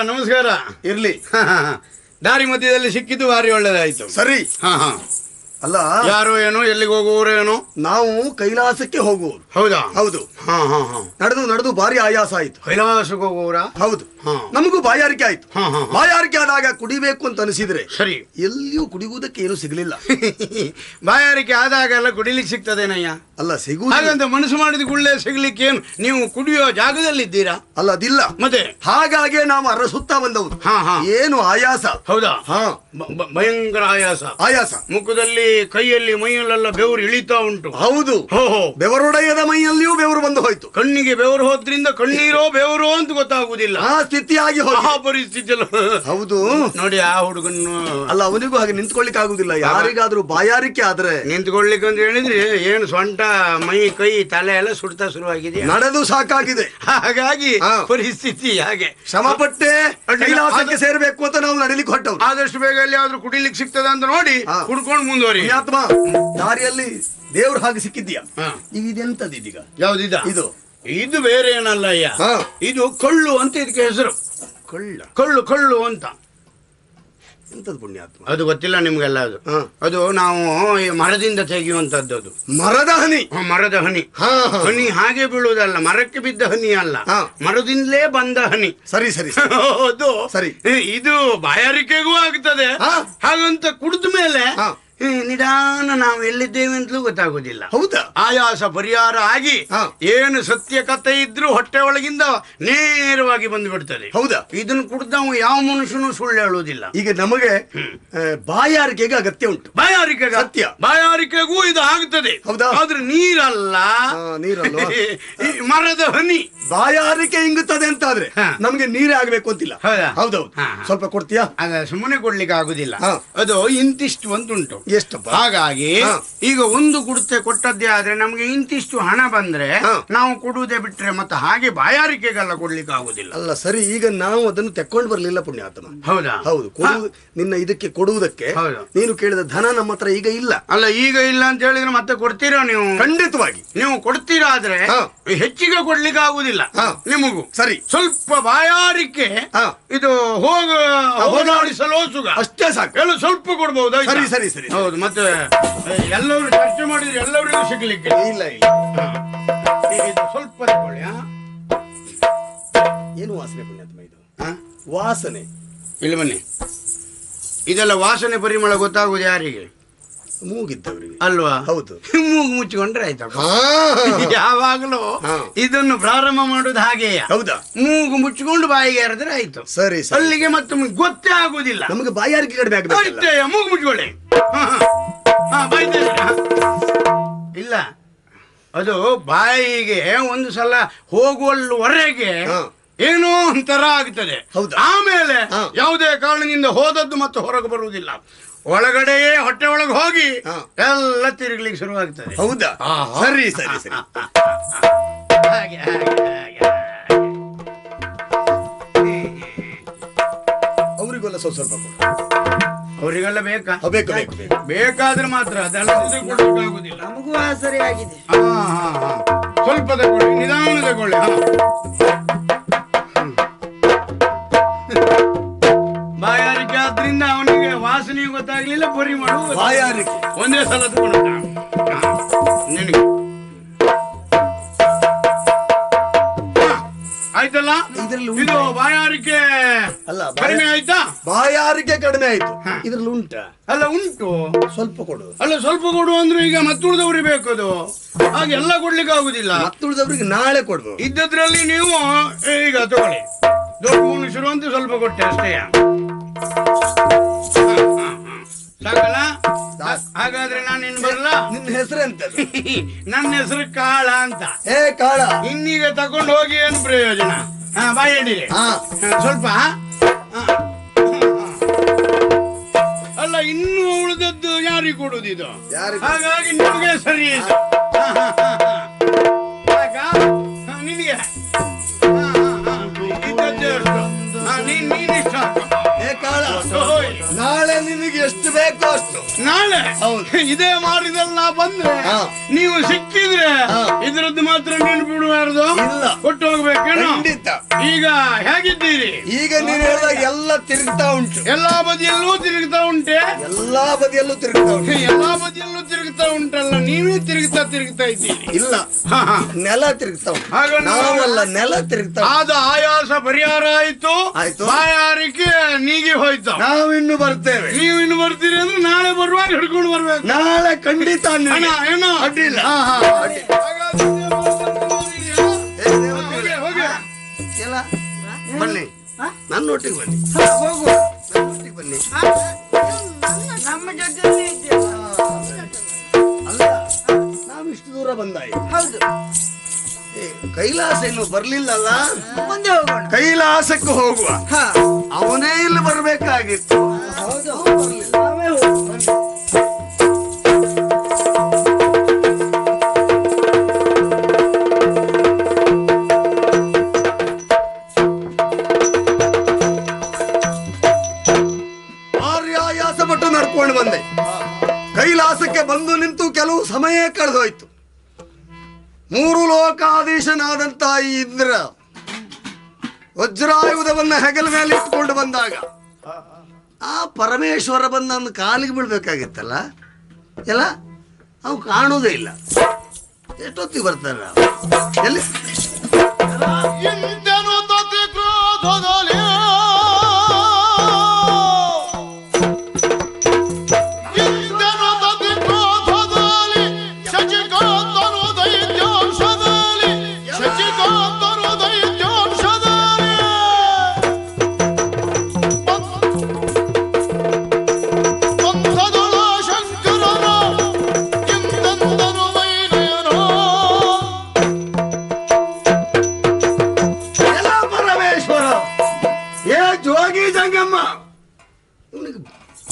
ನಮಸ್ಕಾರ. ಇರ್ಲಿ. ದಾರಿ ಮಧ್ಯದಲ್ಲಿ ಸಿಕ್ಕಿದ್ದು ಭಾರಿ ಒಳ್ಳೇದಾಯ್ತು. ಸರಿ. ಅಲ್ಲ, ಯಾರೋ ಏನೋ, ಎಲ್ಲಿಗೆ ಹೋಗುವವರು ಏನೋ. ನಾವು ಕೈಲಾಸಕ್ಕೆ ಹೋಗುವವರು. ಹೌದಾ? ಹೌದು. ನಡೆದು ಭಾರಿ ಆಯಾಸ ಆಯ್ತು. ಕೈಲಾಸಕ್ಕೆ ಹೋಗುವವರ? ಹೌದು. ನಮಗೂ ಬಾಯಾರಿಕೆ ಆಯ್ತು. ಬಾಯಾರಿಕೆ ಆದಾಗ ಕುಡಿಬೇಕು ಅಂತ ಅನಿಸಿದ್ರೆ ಸರಿ, ಎಲ್ಲಿಯೂ ಕುಡಿಯುವುದಕ್ಕೆ ಏನು ಸಿಗಲಿಲ್ಲ. ಬಾಯಾರಿಕೆ ಆದಾಗ ಎಲ್ಲ ಕುಡಿಲಿಕ್ಕೆ ಸಿಗ್ತದೇನಯ್ಯ? ಅಲ್ಲ, ಸಿಗುವುದು. ಹಾಗಂತ ಮನಸ್ಸು ಮಾಡಿದ ಗುಳ್ಳೆ ಸಿಗ್ಲಿಕ್ಕೆ ಏನು ನೀವು ಕುಡಿಯೋ ಜಾಗದಲ್ಲಿದ್ದೀರಾ? ಅಲ್ಲ, ಅದಿಲ್ಲ ಮತ್ತೆ. ಹಾಗಾಗಿ ನಾವು ಅರಸುತ್ತಾ ಬಂದವರು. ಏನು ಆಯಾಸ. ಹೌದಾ? ಭಯಂಕರ ಆಯಾಸ. ಮುಖದಲ್ಲಿ, ಕೈಯಲ್ಲಿ, ಮೈಯಲ್ಲೆಲ್ಲ ಬೆವರು ಇಳಿತಾ ಉಂಟು. ಹೌದು. ಬೆವರೊಡೆಯದ ಮೈಯಲ್ಲಿಯೂ ಬೆವರು ಬಂದು ಹೋಯ್ತು. ಕಣ್ಣಿಗೆ ಬೆವರು ಹೋದ್ರಿಂದ ಕಣ್ಣೀರೋ ಬೆವರು ಅಂತ ಗೊತ್ತಾಗುವುದಿಲ್ಲ. ಆ ಸ್ಥಿತಿಯಾಗಿ ಆ ಪರಿಸ್ಥಿತಿ. ಹೌದು ನೋಡಿ, ಆ ಹುಡುಗನ್ನು ಅಲ್ಲ, ಅವನಿಗೂ ಹಾಗೆ ನಿಂತ್ಕೊಳ್ಳಿಕ್ಕೆ ಆಗುದಿಲ್ಲ. ಯಾರಿಗಾದ್ರೂ ಬಾಯಾರಿಕೆ ಆದ್ರೆ ನಿಂತ್ಕೊಳ್ಳಿಕ್ಕೆ ಅಂತ ಹೇಳಿದ್ರೆ ಏನು ಸೊಂಟ, ಮೈ, ಕೈ, ತಲೆ ಎಲ್ಲ ಸುಡ್ತಾ ಶುರುವಾಗಿದೆ. ನಡೆದು ಸಾಕಾಗಿದೆ. ಹಾಗಾಗಿ ಪರಿಸ್ಥಿತಿ ಹಾಗೆ. ಶ್ರಮಪಟ್ಟೆ ಕೈಲಾಸಕ್ಕೆ ಸೇರ್ಬೇಕು ಅಂತ ನಾವು ನಡಿಲಿಕ್ಕೆ ಹೊಟ್ಟವು. ಆದಷ್ಟು ಬೇಗ ಎಲ್ಲಿ ಆದ್ರೂ ಕುಡಿಲಿಕ್ಕೆ ಸಿಗ್ತದ ಅಂತ ನೋಡಿ ಕುಡ್ಕೊಂಡು ಮುಂದುವರಿ. ಆತ್ಮ ದಾರಿಯಲ್ಲಿ ದೇವ್ರು ಹಾಗೆ ಸಿಕ್ಕಿದ್ಯಾ? ಇದೆಂತದ್ದು ಇದೀಗ? ಯಾವ್ದಿದ ಇದು? ಇದು ಬೇರೆ ಏನಲ್ಲ ಅಯ್ಯ, ಇದು ಕಳ್ಳು ಅಂತ ಇದಕ್ಕೆ ಹೆಸರು. ಕಳ್ಳು ಅಂತ. ಎಂತದ್ದು ಪುಣ್ಯಾತ್ಮ? ಅದು ಗೊತ್ತಿಲ್ಲ ನಿಮ್ಗೆಲ್ಲ. ಅದು ನಾವು ಈ ಮರದಿಂದ ತೆಗೆಯುವಂತದ್ದು. ಅದು ಮರದ ಹನಿ. ಮರದ ಹನಿ. ಹನಿ ಹಾಗೆ ಬೀಳುವುದಲ್ಲ, ಮರಕ್ಕೆ ಬಿದ್ದ ಹನಿ ಅಲ್ಲ, ಮರದಿಂದಲೇ ಬಂದ ಹನಿ. ಸರಿ ಸರಿ ಅದು ಸರಿ. ಇದು ಬಾಯಾರಿಕೆಗೂ ಆಗ್ತದೆ. ಹಾಗಂತ ಕುಡಿದ ಮೇಲೆ ನಿಧಾನ ನಾವು ಎಲ್ಲಿದ್ದೇವೆ ಅಂತಲೂ ಗೊತ್ತಾಗುದಿಲ್ಲ. ಹೌದಾ? ಆಯಾಸ ಪರಿಹಾರ ಆಗಿ ಏನು ಸತ್ಯ ಕಥೆ ಇದ್ರೂ ಹೊಟ್ಟೆ ಒಳಗಿಂದ ನೇರವಾಗಿ ಬಂದು ಬಿಡ್ತದೆ. ಹೌದಾ? ಇದನ್ನು ಕುಡ್ದವ ಯಾವ ಮನುಷ್ಯನು ಸುಳ್ಳು ಹೇಳುವುದಿಲ್ಲ. ಈಗ ನಮಗೆ ಬಾಯಾರಿಕೆಗೆ ಅಗತ್ಯ ಉಂಟು. ಬಾಯಾರಿಕೆಗೆ ಸತ್ಯ, ಬಾಯಾರಿಕೆಗೂ ಇದು ಆಗ್ತದೆ. ಹೌದಾ? ಆದ್ರೆ ನೀರಲ್ಲ, ನೀರಲ್ಲ, ಮರದ ಹನಿ. ಬಾಯಾರಿಕೆ ಇಂಗುತ್ತದೆ ಅಂತ ಆದ್ರೆ ನಮ್ಗೆ ನೀರೇ ಆಗ್ಬೇಕು ಅಂತಿಲ್ಲ. ಹೌದೌದು. ಸ್ವಲ್ಪ ಕೊಡ್ತೀಯಾ? ಅದ ಸುಮ್ಮನೆ ಕೊಡ್ಲಿಕ್ಕೆ ಆಗುದಿಲ್ಲ. ಅದು ಇಂತಿಷ್ಟು ಅಂತ ಉಂಟು. ಎಷ್ಟಪ್ಪ? ಹಾಗಾಗಿ ಈಗ ಒಂದು ಕುಡಿತೆ ಕೊಟ್ಟದ್ದೇ ಆದ್ರೆ ನಮ್ಗೆ ಇಂತಿಷ್ಟು ಹಣ ಬಂದ್ರೆ ನಾವು ಕೊಡುವುದೇ ಬಿಟ್ರೆ ಮತ್ತೆ ಹಾಗೆ ಬಾಯಾರಿಕೆಗೆಲ್ಲ ಕೊಡ್ಲಿಕ್ಕೆ ಆಗುದಿಲ್ಲ. ಅಲ್ಲ ಸರಿ, ಈಗ ನಾವು ಅದನ್ನು ತೆಕ್ಕೊಂಡು ಬರ್ಲಿಲ್ಲ ಪುಣ್ಯಾತ್ಮ. ಹೌದಾ? ಹೌದು. ನಿನ್ನ ಇದಕ್ಕೆ ಕೊಡುವುದಕ್ಕೆ ನೀನು ಕೇಳಿದ ಧನ ನಮ್ಮ ಹತ್ರ ಈಗ ಇಲ್ಲ. ಅಲ್ಲ, ಈಗ ಇಲ್ಲ ಅಂತ ಹೇಳಿದ್ರೆ ಮತ್ತೆ ಕೊಡ್ತೀರಾ ನೀವು? ಖಂಡಿತವಾಗಿ ನೀವು ಕೊಡ್ತೀರಾ. ಆದ್ರೆ ಹೆಚ್ಚಿಗೆ ಕೊಡ್ಲಿಕ್ಕೆ ಆಗುದಿಲ್ಲ ನಿಮಗೂ. ಸರಿ, ಸ್ವಲ್ಪ ಬಾಯಾರಿಕೆ ಇದು ಹೋಗಲಾಡಿಸಲು ಸುಗ ಅಷ್ಟೇ ಸಾಕು. ಎಲ್ಲ ಸ್ವಲ್ಪ ಕೊಡ್ಬಹುದು. ಸರಿ ಸರಿ ಸರಿ. ಹೌದು. ಮತ್ತೆ ಎಲ್ಲರೂ ಚರ್ಚೆ ಮಾಡಿದ್ರೆ ಎಲ್ಲರಿಗೂ ಸಿಗ್ಲಿಕ್ಕೆ ಇಲ್ಲ. ಸ್ವಲ್ಪ ತಗೊಳ್ಳಿ. ಏನು ವಾಸನೆ ಪುಣ್ಯಾತ್ಮ ಇದು? ವಾಸನೆ. ಇಲ್ಲಿ ಬನ್ನಿ. ಇದೆಲ್ಲ ವಾಸನೆ ಪರಿಮಳ ಗೊತ್ತಾಗುದು ಯಾರಿಗೆ? ಮೂಗಿದ್ದವರಿಗೆ ಅಲ್ವಾ? ಹೌದು. ಮೂಗು ಮುಚ್ಚಿಕೊಂಡ್ರೆ ಆಯ್ತಪ್ಪ. ಯಾವಾಗಲೂ ಇದನ್ನು ಪ್ರಾರಂಭ ಮಾಡುದು ಹಾಗೆಯೇ. ಹೌದಾ? ಮೂಗು ಮುಚ್ಚಿಕೊಂಡು ಬಾಯಿಗೆ ಎರೆದ್ರೆ ಆಯ್ತು. ಸರಿ. ಅಲ್ಲಿಗೆ ಮತ್ತೆ ಗೊತ್ತೇ ಆಗುದಿಲ್ಲ. ನಮಗೆ ಬಾಯಾರಿಕೆ ಕಡಿಮೆ ಆಗುತ್ತೆ. ಮೂಗು ಮುಚ್ಕೊಳ್ಳಿ. ಇಲ್ಲ, ಅದು ಬಾಯಿಗೆ ಒಂದು ಸಲ ಹೋಗುವವರೆಗೆ ಏನೋ ಒಂಥರ ಆಗ್ತದೆ. ಆಮೇಲೆ ಯಾವುದೇ ಕಾರಣದಿಂದ ಹೋದದ್ದು ಮತ್ತೆ ಹೊರಗೆ ಬರುವುದಿಲ್ಲ. ಒಳಗಡೆಯೇ ಹೊಟ್ಟೆ ಒಳಗೆ ಹೋಗಿ ಎಲ್ಲ ತಿರುಗ್ಲಿಕ್ಕೆ ಶುರುವಾಗ್ತದೆ. ಹೌದಾ? ಸರಿ ಸರಿ ಸರಿ. ಹಾಗೆ ಹಾಗೆ ಹಾಗೆ. ಅವರಿಗೆಲ್ಲ ಸ್ವಲ್ಪ ಅವರಿಗೆಲ್ಲ ಬೇಕಾ? ಬೇಕು ಬೇಕು ಬೇಕು. ಬೇಕಾದ್ರೆ ಮಾತ್ರ, ಅದೆಲ್ಲ ಕೊಡಲಿಕ್ಕಾಗುದಿಲ್ಲ. ನಮಗೂ ಸರಿ ಆಗಿದೆ. ಸ್ವಲ್ಪ ತಗೊಳ್ಳಿ, ನಿಧಾನ ತಗೊಳ್ಳಿ. ಬಾಯಾರಿಕೆ ಆದ್ರಿಂದ ಅವನಿಗೆ ವಾಸನೆಯೂ ಗೊತ್ತಾಗ್ಲಿಲ್ಲ, ಪರಿಮಳ ಬಾಯಾರಿಕೆ ಒಂದೇ ಸಲ ತಗೊಂಡು ನಿನಗೆ ಆಯ್ತಲ್ಲ. ಇದು ಬಾಯಾರಿಕೆ ಅಲ್ಲ, ಕಡಿಮೆ ಆಯ್ತಾ? ಬಾಯಾರಿಕೆ ಕಡಿಮೆ ಆಯ್ತು. ಇದ್ರಲ್ಲಿ ಉಂಟ? ಅಲ್ಲ, ಉಂಟು. ಸ್ವಲ್ಪ ಕೊಡು. ಅಲ್ಲ, ಸ್ವಲ್ಪ ಕೊಡು ಅಂದ್ರೆ ಈಗ ಮತ್ತುಳಿದವ್ರಿಗೆ ಬೇಕದು. ಹಾಗೆ ಎಲ್ಲ ಕೊಡ್ಲಿಕ್ಕೆ ಆಗುದಿಲ್ಲ. ಮತ್ತುಳಿದವ್ರಿಗೆ ನಾಳೆ ಕೊಡ್ಬೋದು. ಇದ್ದದ್ರಲ್ಲಿ ನೀವು ಈಗ ತಗೊಳ್ಳಿ. ದೊಡ್ಡ ಮನುಷ್ಯರು ಅಂತ ಸ್ವಲ್ಪ ಕೊಟ್ಟೆ ಅಷ್ಟೇ. ಸಾಕಲ್ಲ? ಹಾಗಾದ್ರೆ ನಾನೇನು ಬರಲ್ಲ. ನಿನ್ನ ಹೆಸರು ಎಂತ? ನನ್ನ ಹೆಸರು ಕಾಳ ಅಂತ. ಕಾಳ. ಇನ್ನೀಗ ತಕೊಂಡು ಹೋಗಿ ಏನು ಪ್ರಯೋಜನ? ಬಾಯಿ ಹಿಡೀರಿ ಸ್ವಲ್ಪ. ಅಲ್ಲ, ಇನ್ನು ಉಳಿದದ್ದು ಯಾರಿಗೆ ಕೊಡುದು ಇದು? ಹಾಗಾಗಿ ನಿಮಗೆ ಸರಿ ಇದು. ನಿನಗೆ ಇದ್ದದ್ದೇ ಅಷ್ಟು. ನೀನಿಷ್ಟ ನಾಳೆ ನಿನಗೆ ಎಷ್ಟು ಬೇಕೋ ಅಷ್ಟು. ನಾಳೆ ಇದೇ ಮಾರ್ಗದಲ್ಲಿ ನಾ ಬಂದ್ರೆ ನೀವು ಸಿಕ್ಕಿದ್ರೆ ಇದ್ರದ್ದು ಮಾತ್ರ ನೆನಪಿಡಬಾರ್ದು. ಇಲ್ಲ, ಕೊಟ್ಟು ಹೋಗ್ಬೇಕೇನು? ಈಗ ಹೇಗಿದ್ದೀರಿ? ಈಗ ನೀನು ಹೇಳಿದಾಗ ಎಲ್ಲ ತಿರುಗ್ತಾ ಉಂಟು. ಎಲ್ಲಾ ಬದಿಯಲ್ಲೂ ತಿರುಗ್ತಾ ಉಂಟೆ? ಎಲ್ಲಾ ಬದಿಯಲ್ಲೂ ತಿರುಗ್ತಾ ಉಂಟು. ಎಲ್ಲಾ ಬದಿಯಲ್ಲೂ ತಿರುಗ್ತಾ ಉಂಟಲ್ಲ, ನೀವೇ ತಿರುಗ್ತಾ ಇದ್ದೀರಿ. ಇಲ್ಲ, ನೆಲ ತಿರುಗ್ತಾ ಉಂಟು. ನಾವಲ್ಲ, ನೆಲ ತಿರುಗ್ತಾ. ಆದ ಆಯಾಸ ಪರಿಹಾರ ಆಯ್ತು. ಬಾಯಾರಿಕೆ ನೀಗಿ ಹೋಯ್ತು. ನಾವಿನ್ನು ಬರ್ತೇವೆ. ನೀವು ಇನ್ನು ಬರ್ತೀರಿ ಅಂದ್ರೆ ನಾಳೆ ಬರುವಾಗ ಹಿಡ್ಕೊಂಡು ಬರ್ಬೇಕು. ನಾಳೆ ಖಂಡಿತ. ಏನೋ ಅಡ್ಡಿಲ್ಲ. ಬನ್ನಿ, ನನ್ನೊಟ್ಟಿಗೆ ಬನ್ನಿ. ನನ್ನೊಟ್ಟಿಗೆ ಬನ್ನಿ. ನಮ್ಮ ಜೊತೆ ಅಲ್ಲ, ನಾವು ಇಷ್ಟು ದೂರ ಬಂದಾಯ್ತು. ಹೌದು. ಕೈಲಾಸ ಇನ್ನು ಬರ್ಲಿಲ್ಲಲ್ಲ. ಮುಂದೆ ಹೋಗೋಣ. ಕೈಲಾಸಕ್ಕೆ ಹೋಗುವ. ಅವನೇ ಇಲ್ಲಿ ಬರ್ಬೇಕಾಗಿತ್ತು. ಹೌದು. ಆರ್ಯಾಯಾಸ ಪಟ್ಟು ನಡ್ಕೊಂಡು ಬಂದೆ. ಕೈಲಾಸಕ್ಕೆ ಬಂದು ನಿಂತು ಕೆಲವು ಸಮಯ ಕಳೆದೋಯ್ತು. 3 ಲೋಕಾಧೀಶನಾದಂತ ಈ ಇಂದ್ರ ವಜ್ರಾಯುಧವನ್ನ ಹೆಗಲ ಮೇಲೆ ಇಟ್ಟುಕೊಂಡು ಬಂದಾಗ ಆ ಪರಮೇಶ್ವರ ಬಂದು ನನ್ನ ಕಾಲಿಗೆ ಬೀಳ್ಬೇಕಾಗಿತ್ತಲ್ಲ ಎಲ್ಲ ಅವು ಕಾಣೋದೇ ಇಲ್ಲ. ಎಷ್ಟೊತ್ತಿಗೆ ಬರ್ತಾರೆ ಎಲ್ಲಿ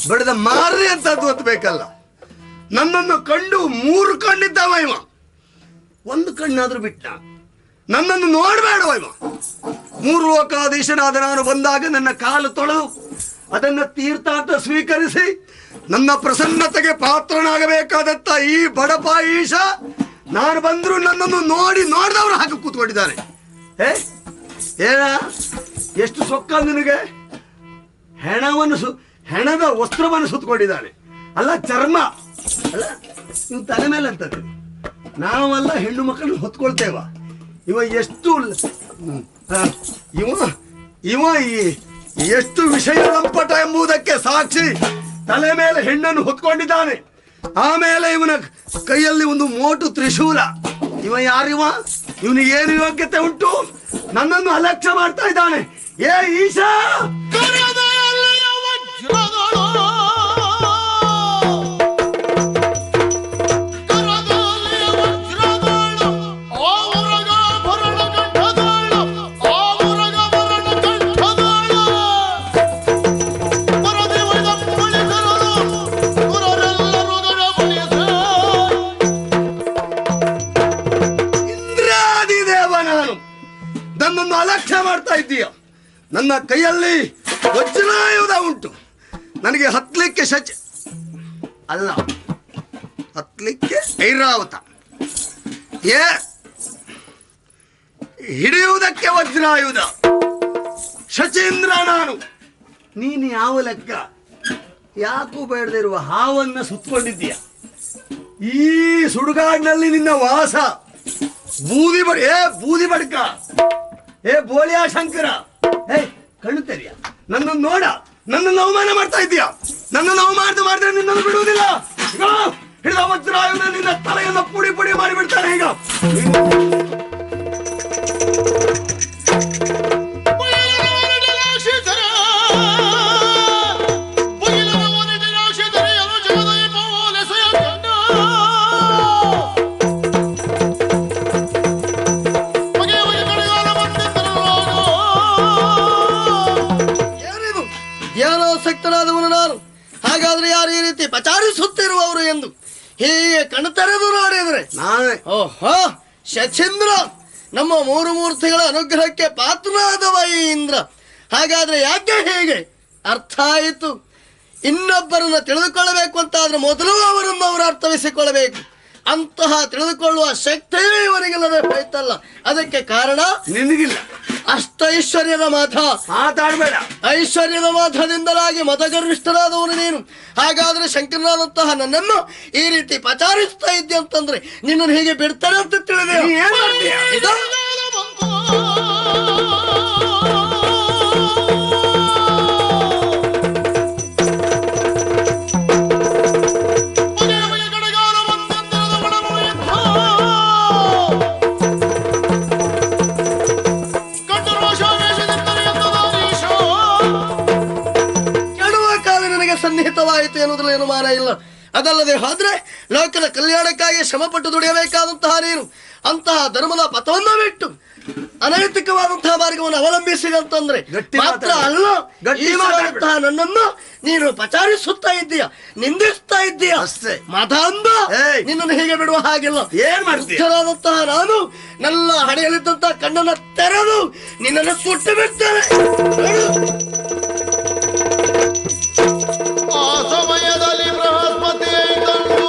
ಬಡದ ಮಾರ್ರಿ ಅಂತದ್ದು ಒತ್ತಬೇಕಲ್ಲ. ನನ್ನನ್ನು ಕಂಡು 3 ಕಣ್ಣಿದ್ದಾವ ಇವ, 1 ಕಣ್ಣಾದ್ರೂ ಬಿಟ್ಟ. ನನ್ನನ್ನು ನೋಡಬೇಡವ ಇವ. 3 ಲೋಕಾಧೀಶನಾದ ನಾನು ಬಂದಾಗ ನನ್ನ ಕಾಲು ತೊಳೆದು ಅದನ್ನು ತೀರ್ಥ ಅಂತ ಸ್ವೀಕರಿಸಿ ನನ್ನ ಪ್ರಸನ್ನತೆಗೆ ಪಾತ್ರನಾಗಬೇಕಾದತ್ತ ಈ ಬಡಪ ಈಶ ನಾನು ಬಂದ್ರು ನನ್ನನ್ನು ನೋಡಿದವರು ಹಾಕಿ ಕೂತ್ಕೊಂಡಿದ್ದಾನೆ. ಏನ ಎಷ್ಟು ಸೊಕ್ಕ ನಿನಗೆ? ಹೆಣದ ವಸ್ತ್ರವನ್ನು ಸುತ್ತಕೊಂಡಿದ್ದಾನೆ. ಅಲ್ಲ ಚರ್ಮ ಅಲ್ಲ ಇವ್ ತಲೆ ಮೇಲೆ ಅಂತದೆ. ನಾವೆಲ್ಲ ಹೆಣ್ಣು ಮಕ್ಕಳನ್ನು ಹೊತ್ಕೊಳ್ತೇವ. ಇವ ಎಷ್ಟು ಎಷ್ಟು ವಿಷಯ ಲಂಪಟ ಎಂಬುದಕ್ಕೆ ಸಾಕ್ಷಿ. ತಲೆ ಮೇಲೆ ಹೆಣ್ಣನ್ನು ಹೊತ್ಕೊಂಡಿದ್ದಾನೆ. ಆಮೇಲೆ ಇವನ ಕೈಯಲ್ಲಿ ಒಂದು ಮೋಟು ತ್ರಿಶೂಲ. ಇವ ಯಾರಿವ? ಇವನಿಗೆ ಏನು ಯೋಗ್ಯತೆ ಉಂಟು? ನನ್ನನ್ನು ಅಲಕ್ಷ್ಯ ಮಾಡ್ತಾ ಇದ್ದಾನೆ. ಏ ಈಶಾ, ನನ್ನನ್ನು ಅಲಕ್ಷ್ಯ ಮಾಡ್ತಾ ಇದ್ದೀಯ. ನನ್ನ ಕೈಯಲ್ಲಿ ವಜ್ರಾಯುಧ ಉಂಟು. ನನಗೆ ಹತ್ಲಿಕ್ಕೆ ಹತ್ಲಿಕ್ಕೆ ಐರಾವತ, ಹಿಡಿಯುವುದಕ್ಕೆ ವಜ್ರಾಯುಧ. ಶಚೀಂದ್ರ ನಾನು. ನೀನು ಯಾವ ಲೆಕ್ಕ? ಯಾಕೂ ಬೇಡದೇ ಇರುವ ಹಾವನ್ನ ಸುತ್ತಕೊಂಡಿದ್ದೀಯ. ಈ ಸುಡುಗಾಡಿನಲ್ಲಿ ನಿನ್ನ ವಾಸ. ಬೂದಿ ಬಡ್ಕ, ಬೋಳಿಯಾ ಶಂಕರ, ಕಣ್ಣು ತೆರೆಯ. ನನ್ನನ್ನು ನೋಡ. ನನ್ನನ್ನು ಅವಮಾನ ಮಾಡ್ತಾ ಇದ್ದೀಯ. ನನ್ನನ್ನು ಅವಮಾನ ಮಾಡಿದ್ರೆ ನಿನ್ನನ್ನು ಬಿಡುವುದಿಲ್ಲ. ಈಗ ಹಿಡಿದ ವಜ್ರಾಯುಧ ನಿನ್ನ ತಲೆಯನ್ನು ಪುಡಿ ಪುಡಿ ಮಾಡಿಬಿಡ್ತಾನೆ. ಈಗ ಜ್ಞಾನಾಸಕ್ತನಾದವನು ನಾನು. ಹಾಗಾದ್ರೆ ಯಾರು ಈ ರೀತಿ ಪಚಾರಿಸುತ್ತಿರುವವರು ಎಂದು ಹೀಗೆ ಕಣ್ತೆರೆದು ನೋಡಿದ್ರೆ ನಾನೇ. ಓಹೋ, ಶಚೀಂದ್ರ ನಮ್ಮ 3 ಮೂರ್ತಿಗಳ ಅನುಗ್ರಹಕ್ಕೆ ಪಾತ್ರನಾದವ ಈ ಇಂದ್ರ. ಹಾಗಾದ್ರೆ ಯಾಕೆ ಹೇಗೆ? ಅರ್ಥ ಆಯಿತು. ಇನ್ನೊಬ್ಬರನ್ನ ತಿಳಿದುಕೊಳ್ಳಬೇಕು ಅಂತಾದ್ರೆ ಮೊದಲು ಅವರನ್ನು ಅವರು ಅರ್ಥವಿಸಿಕೊಳ್ಳಬೇಕು. ಅಂತಹ ತಿಳಿದುಕೊಳ್ಳುವ ಶಕ್ತಿಯೇ ಇವರಿಗಿಲ್ಲದೆ ಹೋಯ್ತಲ್ಲ. ಅದಕ್ಕೆ ಕಾರಣ ನಿನಗಿಲ್ಲ. ಅಷ್ಟೈಶ್ವರ್ಯದ ಮಾಥ. ಮಾತಾಡಬೇಡ. ಐಶ್ವರ್ಯದ ಮಾಥದಿಂದಲಾಗಿ ಮತಗರ್ವಿಷ್ಠರಾದವನು ನೀನು. ಹಾಗಾದ್ರೆ ಶಂಕರನಾದಂತಹ ನನ್ನನ್ನು ಈ ರೀತಿ ಪಚಾರಿಸ್ತಾ ಇದ್ದೆ ಅಂತಂದ್ರೆ ನಿನ್ನನ್ನು ಹೀಗೆ ಬಿಡ್ತಾರೆ ಅಂತ ತಿಳಿದೆ. ಸನ್ನಿಹಿತವಾಯಿತು ಎನ್ನುವುದರಲ್ಲಿ ಏನು ಮಾನ ಇಲ್ಲ. ಅದಲ್ಲದೆ ಹೋದ್ರೆ ಲೋಕದ ಕಲ್ಯಾಣಕ್ಕಾಗಿ ಶ್ರಮಪಟ್ಟು ದುಡಿಯಬೇಕಾದಂತಹ ನೀನು ಅಂತಹ ಧರ್ಮದ ಪಥವನ್ನು ಬಿಟ್ಟು ಅನೈತಿಕವಾದಂತಹ ಮಾರ್ಗವನ್ನು ಅವಲಂಬಿಸಿದೆ ಅಂತಂದ್ರೆ ಮಾತ್ರ ಅಲ್ಲ, ನನ್ನನ್ನು ನೀನು ಪಚಾರಿಸುತ್ತಾ ಇದ್ದೀಯ, ನಿಂದಿಸ್ತಾ ಇದ್ದೀಯ. ಮತ ಅಂದ ನಿನ್ನನ್ನು ಹೀಗೆ ಬಿಡುವ ಹಾಗಿಲ್ಲ. ಏನಾದಂತಹ ನಾನು ನನ್ನ ಹಣೆಯಲ್ಲಿದ್ದಂತಹ ಕಣ್ಣನ್ನು ತೆರೆದು ನಿನ್ನನ್ನು ಸುಟ್ಟು ಬಿಡ್ತೇನೆ. ಆ ಸಮಯದಲ್ಲಿ ಬೃಹಸ್ಪತಿ ತಂದು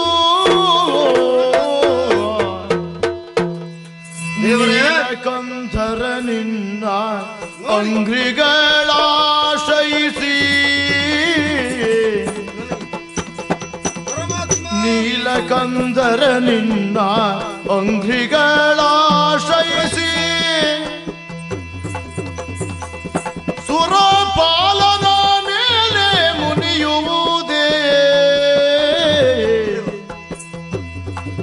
ಕಂಧರ ನಿನ್ನ ಅಂಗ್ರಿಗಳಾಶಯಿಸಿ ಕಂದರ ನಿನ್ನ ಅಂಗ್ರಿಗಳಾಶ್ರಯಿಸಿ ಸುರಪಾಲನ ಮೇಲೆ ಮುನಿಯುವುದೇ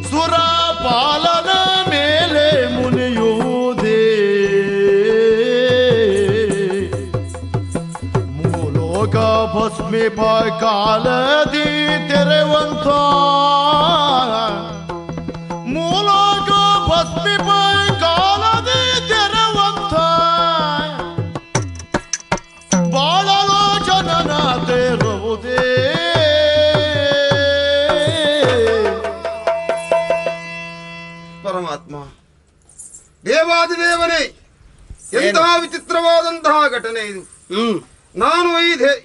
ಸುರಪಾಲನ ಮೇಲೆ ಮುನಿಯುವುದೇ ಮೂಲೋಕ ಭಸ್ಮಿಪ ಕಾಲದಿ ತೆರೆವಂತ ಮೂಲೋಕ ಭಸ್ಮಿಪ ಕಾಲದಿ ತೆರೆವಂತ ಬಾಳಲೋ ಜನನ ತೆರುವುದೇ ಪರಮಾತ್ಮ ದೇವಾದಿದೇವನೇ, ಎಂತಹ ವಿಚಿತ್ರವಾದಂತಹ ಘಟನೆ ಇದು. ನಾನು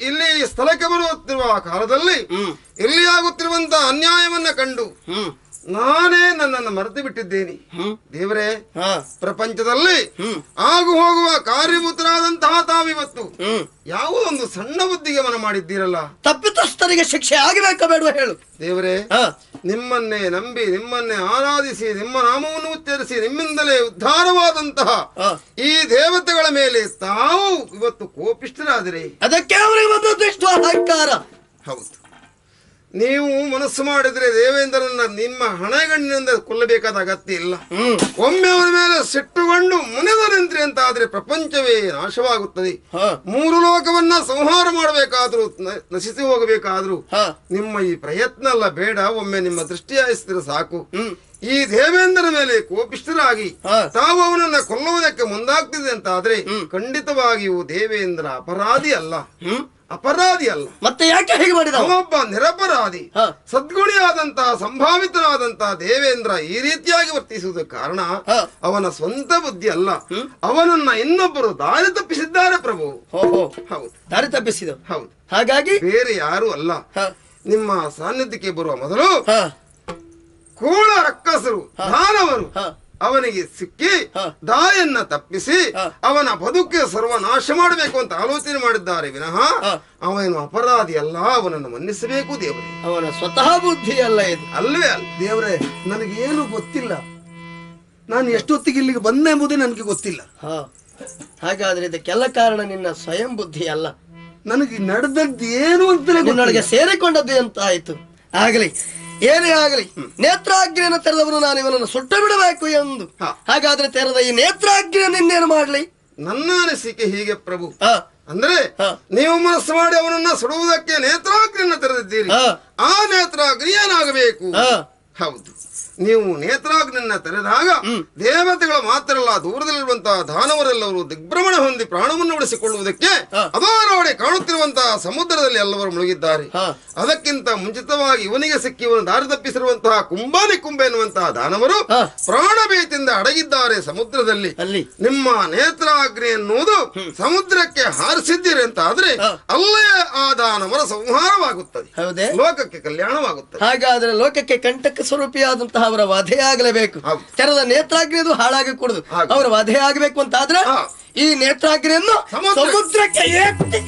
ಇಲ್ಲಿ ಸ್ಥಳಕ್ಕೆ ಬರುತ್ತಿರುವ ಕಾಲದಲ್ಲಿ ಇಲ್ಲಿ ಆಗುತ್ತಿರುವಂತಹ ಅನ್ಯಾಯವನ್ನ ಕಂಡು ನಾನೇ ನನ್ನನ್ನು ಮರೆತು ಬಿಟ್ಟಿದ್ದೇನೆ. ದೇವರೇ, ಪ್ರಪಂಚದಲ್ಲಿ ಆಗು ಹೋಗುವ ಕಾರ್ಯಭೂತರಾದಂತಹ ತಾವಿವತ್ತು ಯಾವುದೊಂದು ಸಣ್ಣ ಬುದ್ಧಿಗೆ ಮನ ಮಾಡಿದ್ದೀರಲ್ಲ. ತಪ್ಪಿತಸ್ಥರಿಗೆ ಶಿಕ್ಷೆ ಆಗಬೇಕ ಬೇಡುವ ಹೇಳು ದೇವರೇ. ನಿಮ್ಮನ್ನೇ ನಂಬಿ ನಿಮ್ಮನ್ನೇ ಆರಾಧಿಸಿ ನಿಮ್ಮ ನಾಮವನ್ನು ಉಚ್ಚರಿಸಿ ನಿಮ್ಮಿಂದಲೇ ಉದ್ಧಾರವಾದಂತಹ ಈ ದೇವತೆಗಳ ಮೇಲೆ ತಾವು ಇವತ್ತು ಕೋಪಿಷ್ಠರಾದರೆ ಅದಕ್ಕೆ ಅವರಿಗೆ ಬಂದಷ್ಟು ಅಹಂಕಾರ. ಹೌದು, ನೀವು ಮನಸ್ಸು ಮಾಡಿದ್ರೆ ದೇವೇಂದ್ರನ ನಿಮ್ಮ ಹಣೆಗಣ್ಣಿನಿಂದ ಕೊಲ್ಲಬೇಕಾದ ಅಗತ್ಯ ಇಲ್ಲ. ಒಮ್ಮೆ ಅವರ ಮೇಲೆ ಸಿಟ್ಟುಕೊಂಡು ಮುನಿದ ನಿಂತ್ರಿ ಅಂತ ಆದ್ರೆ ಪ್ರಪಂಚವೇ ನಾಶವಾಗುತ್ತದೆ. 3 ಲೋಕವನ್ನ ಸಂಹಾರ ಮಾಡಬೇಕಾದ್ರೂ ನಶಿಸಿ ಹೋಗಬೇಕಾದ್ರೂ ನಿಮ್ಮ ಈ ಪ್ರಯತ್ನ ಎಲ್ಲ ಬೇಡ. ಒಮ್ಮೆ ನಿಮ್ಮ ದೃಷ್ಟಿ ಹಾಯಿಸಿದ್ರೆ ಸಾಕು. ಈ ದೇವೇಂದ್ರನ ಮೇಲೆ ಕೋಪಿಷ್ಠರಾಗಿ ತಾವು ಅವನನ್ನ ಕೊಲ್ಲುವುದಕ್ಕೆ ಮುಂದಾಗ್ತಿದೆ ಅಂತ ಆದ್ರೆ ಖಂಡಿತವಾಗಿಯೂ ದೇವೇಂದ್ರ ಅಪರಾಧಿ ಅಲ್ಲ, ಅಪರಾಧಿ ಅಲ್ಲ. ಮತ್ತೆ ಯಾಕೆ ಹೇಗೆ ಮಾಡಿದ? ಅವನೊಬ್ಬ ನಿರಪರಾಧಿ, ಸದ್ಗುಣಿಯಾದಂತಹ ಸಂಭಾವಿತನಾದಂತಹ ದೇವೇಂದ್ರ ಈ ರೀತಿಯಾಗಿ ವರ್ತಿಸುವುದಕ್ಕೆ ಕಾರಣ ಅವನ ಸ್ವಂತ ಬುದ್ಧಿ ಅಲ್ಲ, ಅವನನ್ನ ಇನ್ನೊಬ್ಬರು ದಾರಿ ತಪ್ಪಿಸಿದ್ದಾರೆ ಪ್ರಭು. ಹೌದು, ದಾರಿ ತಪ್ಪಿಸಿದ. ಹೌದು, ಹಾಗಾಗಿ ಬೇರೆ ಯಾರು ಅಲ್ಲ. ನಿಮ್ಮ ಸಾನ್ನಿಧ್ಯಕ್ಕೆ ಬರುವ ಮೊದಲು ಕೂಳ ರಕ್ಕಸರು ದಾನವರು ಅವನಿಗೆ ಸಿಕ್ಕಿ ದಾಯನ್ನ ತಪ್ಪಿಸಿ ಅವನ ಬದುಕಿಗೆ ಸರ್ವನಾಶ ಮಾಡಬೇಕು ಅಂತ ಆಲೋಚನೆ ಮಾಡಿದ್ದಾರೆ ವಿನಃ ಅವನು ಅಪರಾಧಿ ಅಲ್ಲ. ಅವನನ್ನು ಮನ್ನಿಸಬೇಕು ದೇವರೇ. ಅವನ ಸ್ವತಃ ಬುದ್ಧಿ ಅಲ್ಲ ಇದು. ಅಲ್ವೇ ಅಲ್ಲ ದೇವರೇ, ನನಗೇನು ಗೊತ್ತಿಲ್ಲ. ನಾನು ಎಷ್ಟೊತ್ತಿಗೆ ಇಲ್ಲಿಗೆ ಬಂದೆ ಎಂಬುದೇ ನನಗೆ ಗೊತ್ತಿಲ್ಲ. ಹಾಗಾದ್ರೆ ಇದಕ್ಕೆಲ್ಲ ಕಾರಣ ನಿನ್ನ ಸ್ವಯಂ ಬುದ್ಧಿ ಅಲ್ಲ. ನನಗೆ ನಡೆದದ್ದು ಏನು ಅಂತಲೇ ನಿನ್ನೊಳಗೆ ಸೇರಿಕೊಂಡದ್ದು ಅಂತ ಆಯ್ತು. ಆಗಲಿ, ಏನೇ ಆಗಲಿ, ನೇತ್ರಾಗ್ನಿಯನ್ನು ತೆರೆದವನು ನಾನು ಇವನನ್ನು ಸುಟ್ಟು ಬಿಡಬೇಕು ಎಂದು. ಹಾಗಾದ್ರೆ ತೆರೆದ ಈ ನೇತ್ರಾಗ್ನಿಯನ್ನು ಇನ್ನೇನು ಮಾಡ್ಲಿ? ನನ್ನ ಅನಿಸಿಕೆ ಹೀಗೆ ಪ್ರಭು. ಅಂದ್ರೆ ನೀವು ಮನಸ್ಸು ಮಾಡಿ ಅವನನ್ನ ಸುಡುವುದಕ್ಕೆ ನೇತ್ರಾಗ್ನಿಯನ್ನು ತೆರೆದಿದ್ದೀರಿ. ಆ ನೇತ್ರಾಗ್ನಿ ಏನಾಗಬೇಕು? ಹೌದು, ನೀವು ನೇತ್ರಾಗ್ನಿಯನ್ನ ತೆರೆದಾಗ ದೇವತೆಗಳು ಮಾತ್ರ ಅಲ್ಲ, ದೂರದಲ್ಲಿರುವಂತಹ ದಾನವರೆಲ್ಲವರು ದಿಗ್ಭ್ರಮಣ ಹೊಂದಿ ಪ್ರಾಣವನ್ನು ಉಳಿಸಿಕೊಳ್ಳುವುದಕ್ಕೆ ಅದೋ ನೋಡಿ ಕಾಣುತ್ತಿರುವಂತಹ ಸಮುದ್ರದಲ್ಲಿ ಎಲ್ಲವರು ಮುಳುಗಿದ್ದಾರೆ. ಅದಕ್ಕಿಂತ ಮುಂಚಿತವಾಗಿ ಇವನಿಗೆ ಸಿಕ್ಕಿ ಇವನು ದಾರಿ ತಪ್ಪಿಸಿರುವಂತಹ ಕುಂಬಾನಿ ಕುಂಬ ಎನ್ನುವಂತಹ ದಾನವರು ಪ್ರಾಣ ಭೀತಿಯಿಂದ ಅಡಗಿದ್ದಾರೆ ಸಮುದ್ರದಲ್ಲಿ. ನಿಮ್ಮ ನೇತ್ರಾಗ್ನಿ ಎನ್ನುವುದು ಸಮುದ್ರಕ್ಕೆ ಹಾರಿಸಿದ್ದೀರಿ ಅಂತ ಆದ್ರೆ ಅಲ್ಲೇ ಆ ದಾನವರ ಸಂಹಾರವಾಗುತ್ತದೆ, ಲೋಕಕ್ಕೆ ಕಲ್ಯಾಣವಾಗುತ್ತದೆ. ಹಾಗಾದ್ರೆ ಲೋಕಕ್ಕೆ ಕಂಟಕ ಸ್ವರೂಪಿಯಾದಂತಹ ಅವರ ವಧೆಯಾಗಲೇಬೇಕು. ತೆರೆದ ನೇತ್ರಾಗ್ನಿಯದು ಹಾಳಾಗಿ ಕೂಡುದು. ಅವರ ವಧೆ ಆಗಬೇಕು ಅಂತ ಆದ್ರೆ ಈ ನೇತ್ರಾಗ್ನಿಯನ್ನು ಸಮುದ್ರಕ್ಕೆ ಎತ್ತಿ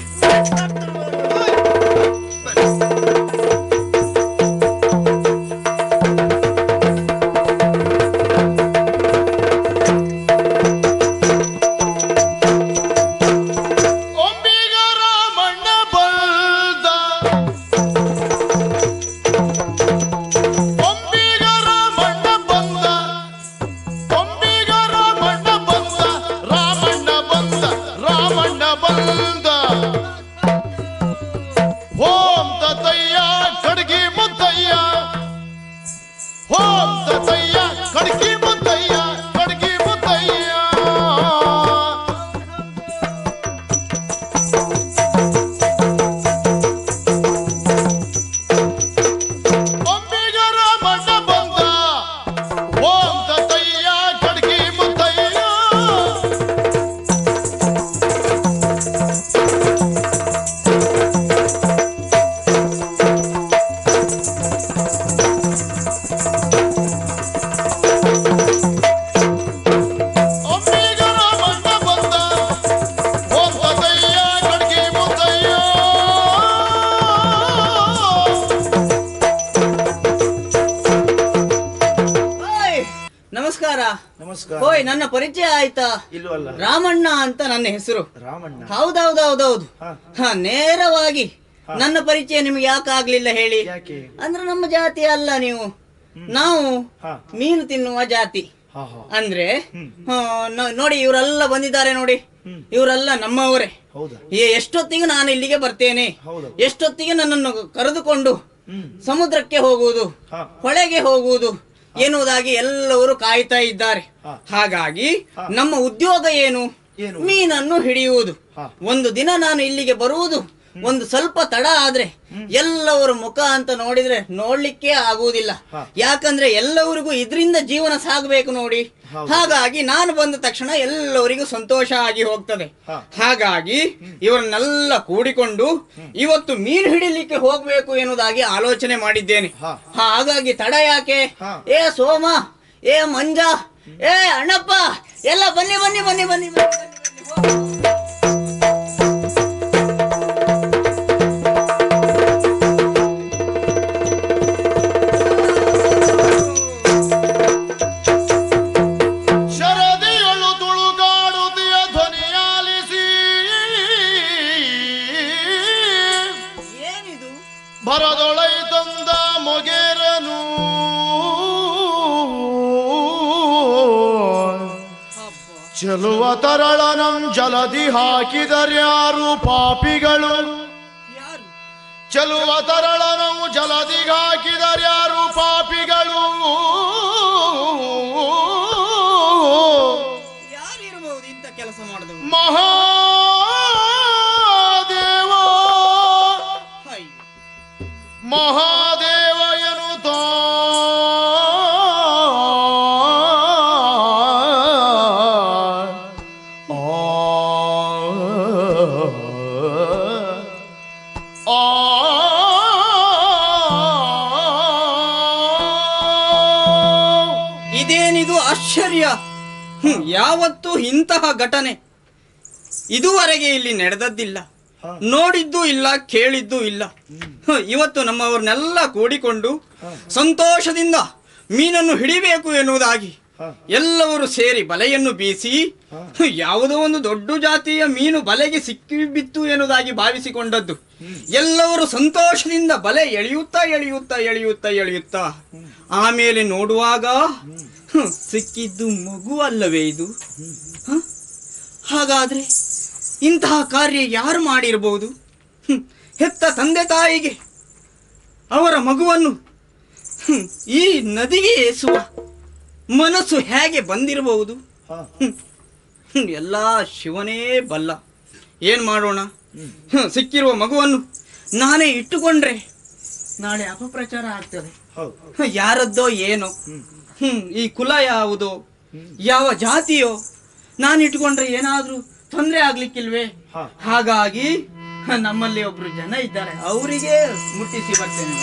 ನಮಸ್ಕಾರ. ನಮಸ್ಕಾರ. ಓಯ್, ನನ್ನ ಪರಿಚಯ ಆಯ್ತಾ? ಇಲ್ವಲ್ಲ. ರಾಮಣ್ಣ ಅಂತ ನನ್ನ ಹೆಸರು. ರಾಮಣ್ಣ. ಹೌದೌದೌದೌದು. ನೇರವಾಗಿ ನನ್ನ ಪರಿಚಯ ನಿಮ್ಗೆ ಯಾಕೆ ಆಗ್ಲಿಲ್ಲ ಹೇಳಿ? ಯಾಕೆ? ಅಂದ್ರೆ ನಮ್ಮ ಜಾತಿ ಅಲ್ಲ ನೀವು. ನಾವು ಮೀನು ತಿನ್ನುವ ಜಾತಿ. ಅಂದ್ರೆ ನೋಡಿ, ಇವರೆಲ್ಲ ಬಂದಿದ್ದಾರೆ ನೋಡಿ, ಇವರೆಲ್ಲ ನಮ್ಮವರೇ. ಎಷ್ಟೊತ್ತಿಗೆ ನಾನು ಇಲ್ಲಿಗೆ ಬರ್ತೇನೆ, ಎಷ್ಟೊತ್ತಿಗೆ ನನ್ನನ್ನು ಕರೆದುಕೊಂಡು ಸಮುದ್ರಕ್ಕೆ ಹೋಗುವುದು, ಹೊಳೆಗೆ ಹೋಗುವುದು ಎನ್ನುವುದಾಗಿ ಎಲ್ಲವರು ಕಾಯ್ತಾ ಇದ್ದಾರೆ. ಹಾಗಾಗಿ ನಮ್ಮ ಉದ್ಯೋಗ ಏನು? ಮೀನನ್ನು ಹಿಡಿಯುವುದು. ಒಂದು ದಿನ ನಾನು ಇಲ್ಲಿಗೆ ಬರುವುದು ಒಂದು ಸ್ವಲ್ಪ ತಡ ಆದ್ರೆ ಎಲ್ಲವರ ಮುಖ ಅಂತ ನೋಡಿದ್ರೆ ನೋಡ್ಲಿಕ್ಕೆ ಆಗುವುದಿಲ್ಲ. ಯಾಕಂದ್ರೆ ಎಲ್ಲವರಿಗೂ ಇದರಿಂದ ಜೀವನ ಸಾಗಬೇಕು ನೋಡಿ. ಹಾಗಾಗಿ ನಾನು ಬಂದ ತಕ್ಷಣ ಎಲ್ಲವರಿಗೂ ಸಂತೋಷ ಆಗಿ ಹೋಗ್ತದೆ. ಹಾಗಾಗಿ ಇವರನ್ನೆಲ್ಲ ಕೂಡಿಕೊಂಡು ಇವತ್ತು ಮೀನು ಹಿಡಿಲಿಕ್ಕೆ ಹೋಗ್ಬೇಕು ಎನ್ನುವುದಾಗಿ ಆಲೋಚನೆ ಮಾಡಿದ್ದೇನೆ. ಹಾಗಾಗಿ ತಡ ಯಾಕೆ? ಏ ಸೋಮ, ಏ ಮಂಜ, ಏ ಅಣ್ಣಪ್ಪ, ಎಲ್ಲ ಬನ್ನಿ ಬನ್ನಿ ಬನ್ನಿ ಬನ್ನಿ ಬನ್ನಿ. ಶರದಿಯೊಳು ತುಳುಕಾಡುತ್ತಿಯ ಧ್ವನಿಯಾಲಿಸಿ ಏನಿದು? ಬರದೊಳೈ ತಂದ ಮೊಗೆರನು ಚೆಲುವ ತರಳನಂ ಜಲದಿ ಹಾಕಿದರ್ಯಾರು ಪಾಪಿಗಳು. ಚೆಲುವ ತರಳನಂ ಜಲದಿ ಹಾಕಿದರ್ಯಾರು ಪಾಪಿಗಳು. ಯಾರಿರಬಹುದು ಇಂಥ ಕೆಲಸ ಮಾಡಿದವರು? ಮಹಾದೇವ ಮಹಾದೇವ ಎನ್ನುತ್ತಾ ಇದೇನಿದು ಆಶ್ಚರ್ಯ! ಯಾವತ್ತೂ ಇಂತಹ ಘಟನೆ ಇದುವರೆಗೆ ಇಲ್ಲಿ ನಡೆದದ್ದಿಲ್ಲ, ನೋಡಿದ್ದೂ ಇಲ್ಲ, ಕೇಳಿದ್ದೂ ಇಲ್ಲ. ಇವತ್ತು ನಮ್ಮವರನ್ನೆಲ್ಲ ಕೂಡಿಕೊಂಡು ಸಂತೋಷದಿಂದ ಮೀನನ್ನು ಹಿಡಿಬೇಕು ಎನ್ನುವುದಾಗಿ ಎಲ್ಲವರು ಸೇರಿ ಬಲೆಯನ್ನು ಬೀಸಿ ಯಾವುದೋ ಒಂದು ದೊಡ್ಡ ಜಾತಿಯ ಮೀನು ಬಲೆಗೆ ಸಿಕ್ಕಿಬಿತ್ತು ಎನ್ನುವುದಾಗಿ ಭಾವಿಸಿಕೊಂಡದ್ದು. ಎಲ್ಲವರು ಸಂತೋಷದಿಂದ ಬಲೆ ಎಳೆಯುತ್ತಾ ಎಳೆಯುತ್ತಾ ಎಳೆಯುತ್ತಾ ಎಳೆಯುತ್ತಾ ಆಮೇಲೆ ನೋಡುವಾಗ ಸಿಕ್ಕಿದ್ದು ಮಗು ಅಲ್ಲವೇ ಇದು? ಹಾಗಾದ್ರೆ ಇಂತಹ ಕಾರ್ಯ ಯಾರು ಮಾಡಿರಬಹುದು? ಹೆತ್ತ ತಂದೆ ತಾಯಿಗೆ ಅವರ ಮಗುವನ್ನು ಈ ನದಿಗೆ ಎಸೆಯುವ ಮನಸ್ಸು ಹೇಗೆ ಬಂದಿರಬಹುದು? ಎಲ್ಲ ಶಿವನೇ ಬಲ್ಲ. ಏನ್ ಮಾಡೋಣ? ಸಿಕ್ಕಿರುವ ಮಗುವನ್ನು ನಾನೇ ಇಟ್ಟುಕೊಂಡ್ರೆ ನಾಳೆ ಅಪಪ್ರಚಾರ ಆಗ್ತದೆ. ಯಾರದ್ದೋ ಏನೋ, ಈ ಕುಲ ಯಾವುದೋ, ಯಾವ ಜಾತಿಯೋ, ನಾನು ಇಟ್ಕೊಂಡ್ರೆ ಏನಾದ್ರೂ ತೊಂದರೆ ಆಗ್ಲಿಕ್ಕಿಲ್ವೇ? ಹಾಗಾಗಿ ನಮ್ಮಲ್ಲಿ ಒಬ್ರು ಜನ ಇದ್ದಾರೆ, ಅವರಿಗೆ ಮುಟ್ಟಿಸಿ ಬರ್ತೇನೆ.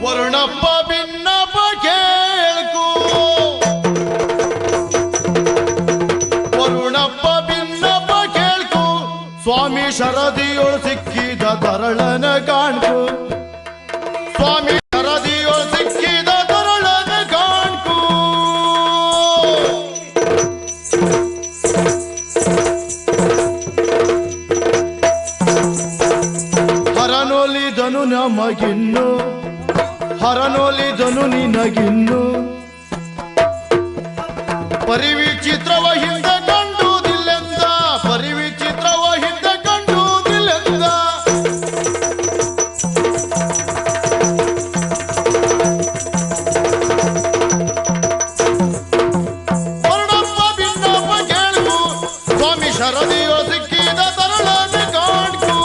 ವರ್ಣಪ್ಪ ಭಿನ್ನಪ್ಪ ಕೇಳ್ಕೋ, ವರುಣಪ್ಪ ಭಿನ್ನಪ್ಪ ಕೇಳ್ಕೋ, ಸ್ವಾಮಿ ಶರದಿಯೊಳು ಸಿಕ್ಕಿದ ತರಳನ ಕಾಣ್ಕೋ, ಸ್ವಾಮಿ ಶರದಿಯೊಳು ಸಿಕ್ಕಿದ ತರಳನ ಕಾಣ್ಕೋ. ಹರನೊಲಿದನು ನಮಗಿನ್ನು, ಹರನೊಲಿದನು ನಿನಗಿನ್ನು, ಪರಿವಿಚಿತ್ರವ ಹಿಂದೆ ಕಂಡುವುದಿಲ್ಲೆಂದ, ಪರಿವಿಚಿತ್ರವ ಹಿಂದೆ ಕಂಡುವುದಿಲ್ಲೆಂದ. ವರ್ಣಪ್ಪ ಭಿನ್ನಪ್ಪ ಕೇಳ್ಕು, ಸ್ವಾಮಿ ಶರದಿಯೋ ಸಿಕ್ಕಿದ ತರಳನ ಕಾಣ್ಕು.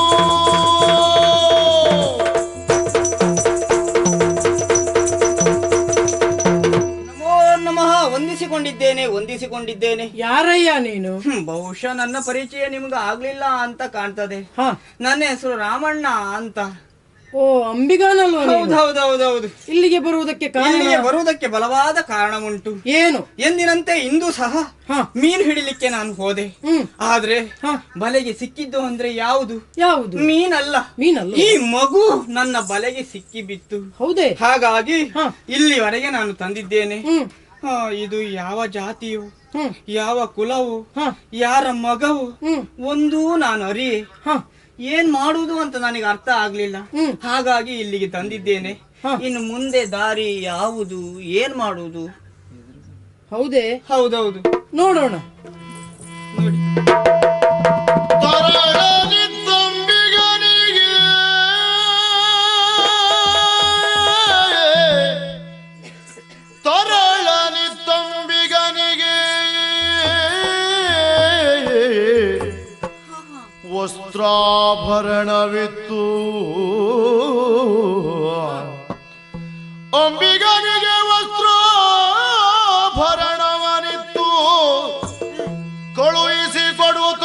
ವಂದಿಸಿಕೊಂಡಿದ್ದೇನೆ. ಯಾರಯ್ಯ ನೀನು? ಬಹುಶಃ ನನ್ನ ಪರಿಚಯ ನಿಮ್ಗೆ ಆಗ್ಲಿಲ್ಲ ಅಂತ ಕಾಣ್ತದೆ. ನನ್ನ ಹೆಸರು ರಾಮಣ್ಣ ಅಂತ. ಓ ಅಂಬಿಗಾನಲ್ವಾ ನೀನು? ಹೌದೌದೌದೌದು. ಇಲ್ಲಿಗೆ ಬರುವುದಕ್ಕೆ ಕಾರಣ? ಇಲ್ಲಿಗೆ ಬರುವುದಕ್ಕೆ ಬಲವಾದ ಕಾರಣ ಉಂಟು. ಏನು? ಎಂದಿನಂತೆ ಇಂದು ಸಹ ಮೀನು ಹಿಡಿಲಿಕ್ಕೆ ನಾನು ಹೋದೆ. ಆದ್ರೆ ಬಲೆಗೆ ಸಿಕ್ಕಿದ್ದು ಅಂದ್ರೆ ಯಾವುದು? ಮೀನಲ್ಲ. ಈ ಮಗು ನನ್ನ ಬಲೆಗೆ ಸಿಕ್ಕಿ ಬಿತ್ತು. ಹೌದೇ? ಹಾಗಾಗಿ ಇಲ್ಲಿವರೆಗೆ ನಾನು ತಂದಿದ್ದೇನೆ. ಇದು ಯಾವ ಜಾತಿಯೋ, ಯಾವ ಕುಲವೋ, ಯಾರ ಮಗವು ಒಂದೂ ನಾನು ಅರಿಯೆ. ಏನ್ ಮಾಡುವುದು ಅಂತ ನನಗೆ ಅರ್ಥ ಆಗ್ಲಿಲ್ಲ. ಹಾಗಾಗಿ ಇಲ್ಲಿಗೆ ತಂದಿದ್ದೇನೆ. ಇನ್ನು ಮುಂದೆ ದಾರಿ ಯಾವುದು, ಏನ್ ಮಾಡುವುದು? ಹೌದೇ? ಹೌದೌದು. ನೋಡೋಣ. ನೋಡಿ. ವಸ್ತ್ರಾಭರಣವಿತ್ತು ಅಂಬಿಗನಿಗೆ ವಸ್ತ್ರಾಭರಣವನಿತ್ತು ಕಳುಹಿಸಿ ಕೊಡುತ್ತ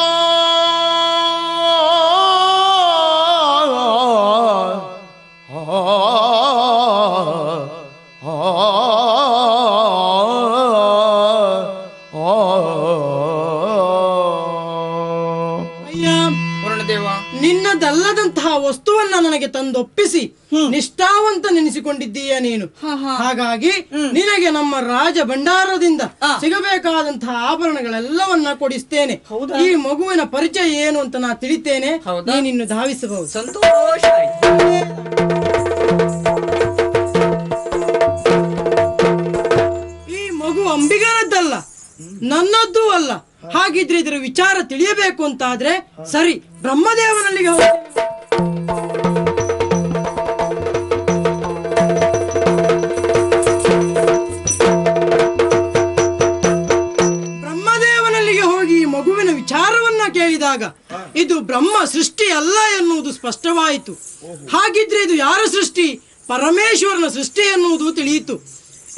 ನಿನ್ನದಲ್ಲದಂತಹ ವಸ್ತುವನ್ನ ನನಗೆ ತಂದೊಪ್ಪಿಸಿ ನಿಷ್ಠಾವಂತ ನೆನೆಸಿಕೊಂಡಿದ್ದೀಯ ನೀನು. ಹಾಗಾಗಿ ನಿನಗೆ ನಮ್ಮ ರಾಜ ಭಂಡಾರದಿಂದ ಸಿಗಬೇಕಾದಂತಹ ಆಭರಣಗಳೆಲ್ಲವನ್ನ ಕೊಡಿಸ್ತೇನೆ. ಈ ಮಗುವಿನ ಪರಿಚಯ ಏನು ಅಂತ ನಾ ತಿಳಿತೇನೆ. ನೀನಿನ್ನು ಧಾವಿಸಬಹುದು. ಸಂತೋಷ. ಈ ಮಗು ಅಂಬಿಗನದ್ದಲ್ಲ, ನನ್ನದ್ದೂ ಅಲ್ಲ. ಹಾಗಿದ್ರೆ ಇದರ ವಿಚಾರ ತಿಳಿಯಬೇಕು ಅಂತಾದ್ರೆ ಸರಿ, ಬ್ರಹ್ಮದೇವನಲ್ಲಿಗೆ ಹೋಗ. ಬ್ರಹ್ಮದೇವನಲ್ಲಿಗೆ ಹೋಗಿ ಮಗುವಿನ ವಿಚಾರವನ್ನ ಕೇಳಿದಾಗ ಇದು ಬ್ರಹ್ಮ ಸೃಷ್ಟಿ ಅಲ್ಲ ಎನ್ನುವುದು ಸ್ಪಷ್ಟವಾಯಿತು. ಹಾಗಿದ್ರೆ ಇದು ಯಾರ ಸೃಷ್ಟಿ? ಪರಮೇಶ್ವರನ ಸೃಷ್ಟಿ ಎನ್ನುವುದು ತಿಳಿಯಿತು.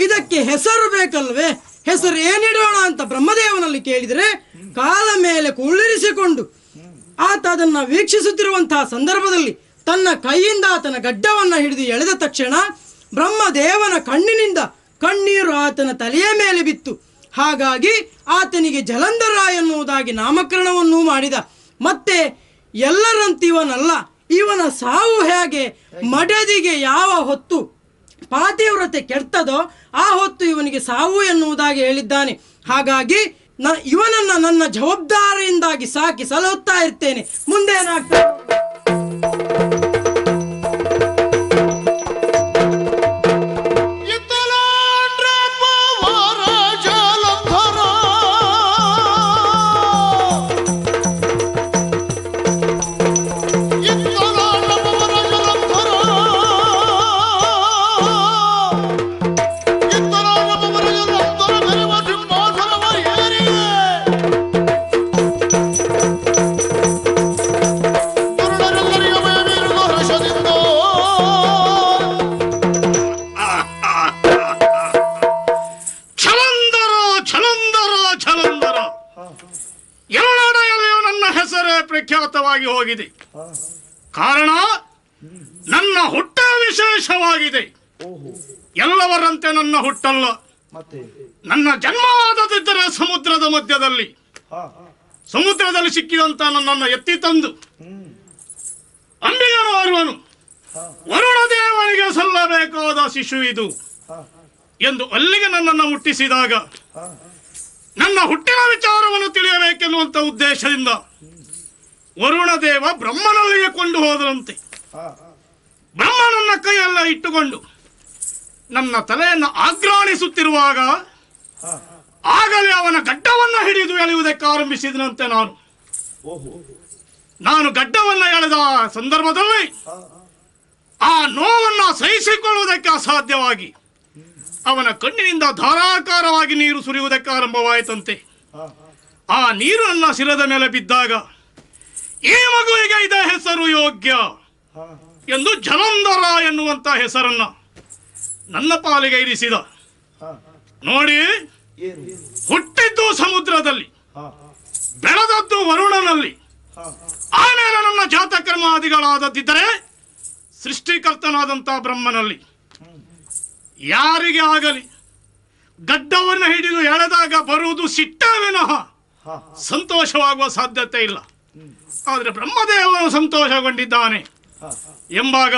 ಇದಕ್ಕೆ ಹೆಸರು ಬೇಕಲ್ವೇ? ಹೆಸರು ಏನಿಡೋಣ ಅಂತ ಬ್ರಹ್ಮದೇವನಲ್ಲಿ ಕೇಳಿದರೆ ಕಾಲ ಮೇಲೆ ಕುಳ್ಳಿರಿಸಿಕೊಂಡು ಆತ ಅದನ್ನ ವೀಕ್ಷಿಸುತ್ತಿರುವಂತಹ ಸಂದರ್ಭದಲ್ಲಿ ತನ್ನ ಕೈಯಿಂದ ಆತನ ಗಡ್ಡವನ್ನ ಹಿಡಿದು ಎಳೆದ ತಕ್ಷಣ ಬ್ರಹ್ಮದೇವನ ಕಣ್ಣಿನಿಂದ ಕಣ್ಣೀರು ಆತನ ತಲೆಯ ಮೇಲೆ ಬಿತ್ತು. ಹಾಗಾಗಿ ಆತನಿಗೆ ಜಲಂಧರ ಎನ್ನುವುದಾಗಿ ನಾಮಕರಣವನ್ನು ಮಾಡಿದ. ಮತ್ತೆ ಎಲ್ಲರಂತಿವನಲ್ಲ, ಇವನ ಸಾವು ಹೇಗೆ ಮಡದಿಗೆ ಯಾವ ಹೊತ್ತು ಪಾತಿವ್ರತೆ ಕೆಡ್ತದೋ ಆ ಹೊತ್ತು ಇವನಿಗೆ ಸಾವು ಎನ್ನುವುದಾಗಿ ಹೇಳಿದ್ದಾನೆ. ಹಾಗಾಗಿ ಇವನನ್ನ ನನ್ನ ಜವಾಬ್ದಾರಿಯಿಂದಾಗಿ ಸಾಕಿ ಸಲಹುತ್ತಾ ಇರ್ತೇನೆ. ಮುಂದೇನಾಗ್ತದೆ? ಪ್ರಖ್ಯಾತವಾಗಿ ಹೋಗಿದೆ. ಕಾರಣ ನನ್ನ ಹುಟ್ಟ ವಿಶೇಷವಾಗಿದೆ. ಎಲ್ಲವರಂತೆ ನನ್ನ ಹುಟ್ಟಲ್ಲ. ನನ್ನ ಜನ್ಮ ಆದದಿದ್ದರೆ ಸಮುದ್ರದಲ್ಲಿ ಸಿಕ್ಕಿದಂತ ನನ್ನನ್ನು ಎತ್ತಿ ತಂದು ಅಂಬಿಗನು ಅರುವನು ವರುಣ ದೇವನಿಗೆ ಸಲ್ಲಬೇಕಾದ ಶಿಶು ಇದು ಎಂದು ಅಲ್ಲಿಗೆ ನನ್ನನ್ನು ಮುಟ್ಟಿಸಿದಾಗ ನನ್ನ ಹುಟ್ಟಿನ ವಿಚಾರವನ್ನು ತಿಳಿಯಬೇಕೆನ್ನುವಂತ ಉದ್ದೇಶದಿಂದ ವರುಣ ದೇವ ಬ್ರಹ್ಮನಲ್ಲಿಗೆ ಕೊಂಡು ಹೋದರಂತೆ. ಬ್ರಹ್ಮನನ್ನ ಕೈಯೆಲ್ಲ ಇಟ್ಟುಕೊಂಡು ನನ್ನ ತಲೆಯನ್ನು ಆಗ್ರಾಣಿಸುತ್ತಿರುವಾಗ ಆಗಲೇ ಅವನ ಗಡ್ಡವನ್ನ ಹಿಡಿದು ಎಳೆಯುವುದಕ್ಕೆ ಆರಂಭಿಸಿದನಂತೆ. ನಾನು ಗಡ್ಡವನ್ನ ಎಳೆದ ಸಂದರ್ಭದಲ್ಲಿ ಆ ನೋವನ್ನ ಸಹಿಸಿಕೊಳ್ಳುವುದಕ್ಕೆ ಅಸಾಧ್ಯವಾಗಿ ಅವನ ಕಣ್ಣಿನಿಂದ ಧಾರಾಕಾರವಾಗಿ ನೀರು ಸುರಿಯುವುದಕ್ಕೆ ಆರಂಭವಾಯಿತಂತೆ. ಆ ನೀರು ನನ್ನ ಶಿರದ ಮೇಲೆ ಬಿದ್ದಾಗ ಈ ಮಗುವಿಗೆ ಇದೇ ಹೆಸರು ಯೋಗ್ಯ ಎಂದು ಜಲಂಧರ ಎನ್ನುವಂತ ಹೆಸರನ್ನ ನನ್ನ ಪಾಲಿಗೆ ಇರಿಸಿದ. ನೋಡಿ, ಹುಟ್ಟಿದ್ದು ಸಮುದ್ರದಲ್ಲಿ, ಬೆಳೆದದ್ದು ವರುಣನಲ್ಲಿ, ಆಮೇಲೆ ನನ್ನ ಜಾತಕರ್ಮಾದಿಗಳಾದದ್ದಿದ್ದರೆ ಸೃಷ್ಟಿಕರ್ತನಾದಂಥ ಬ್ರಹ್ಮನಲ್ಲಿ ಯಾರಿಗೆ ಆಗಲಿ ಗಡ್ಡವನ್ನು ಹಿಡಿದು ಎಳೆದಾಗ ಬರುವುದು ಸಿಟ್ಟ ವಿನಃ ಸಂತೋಷವಾಗುವ ಸಾಧ್ಯತೆ ಇಲ್ಲ. ಆದರೆ ಬ್ರಹ್ಮದೇವನು ಸಂತೋಷಗೊಂಡಿದ್ದಾನೆ ಎಂಬಾಗ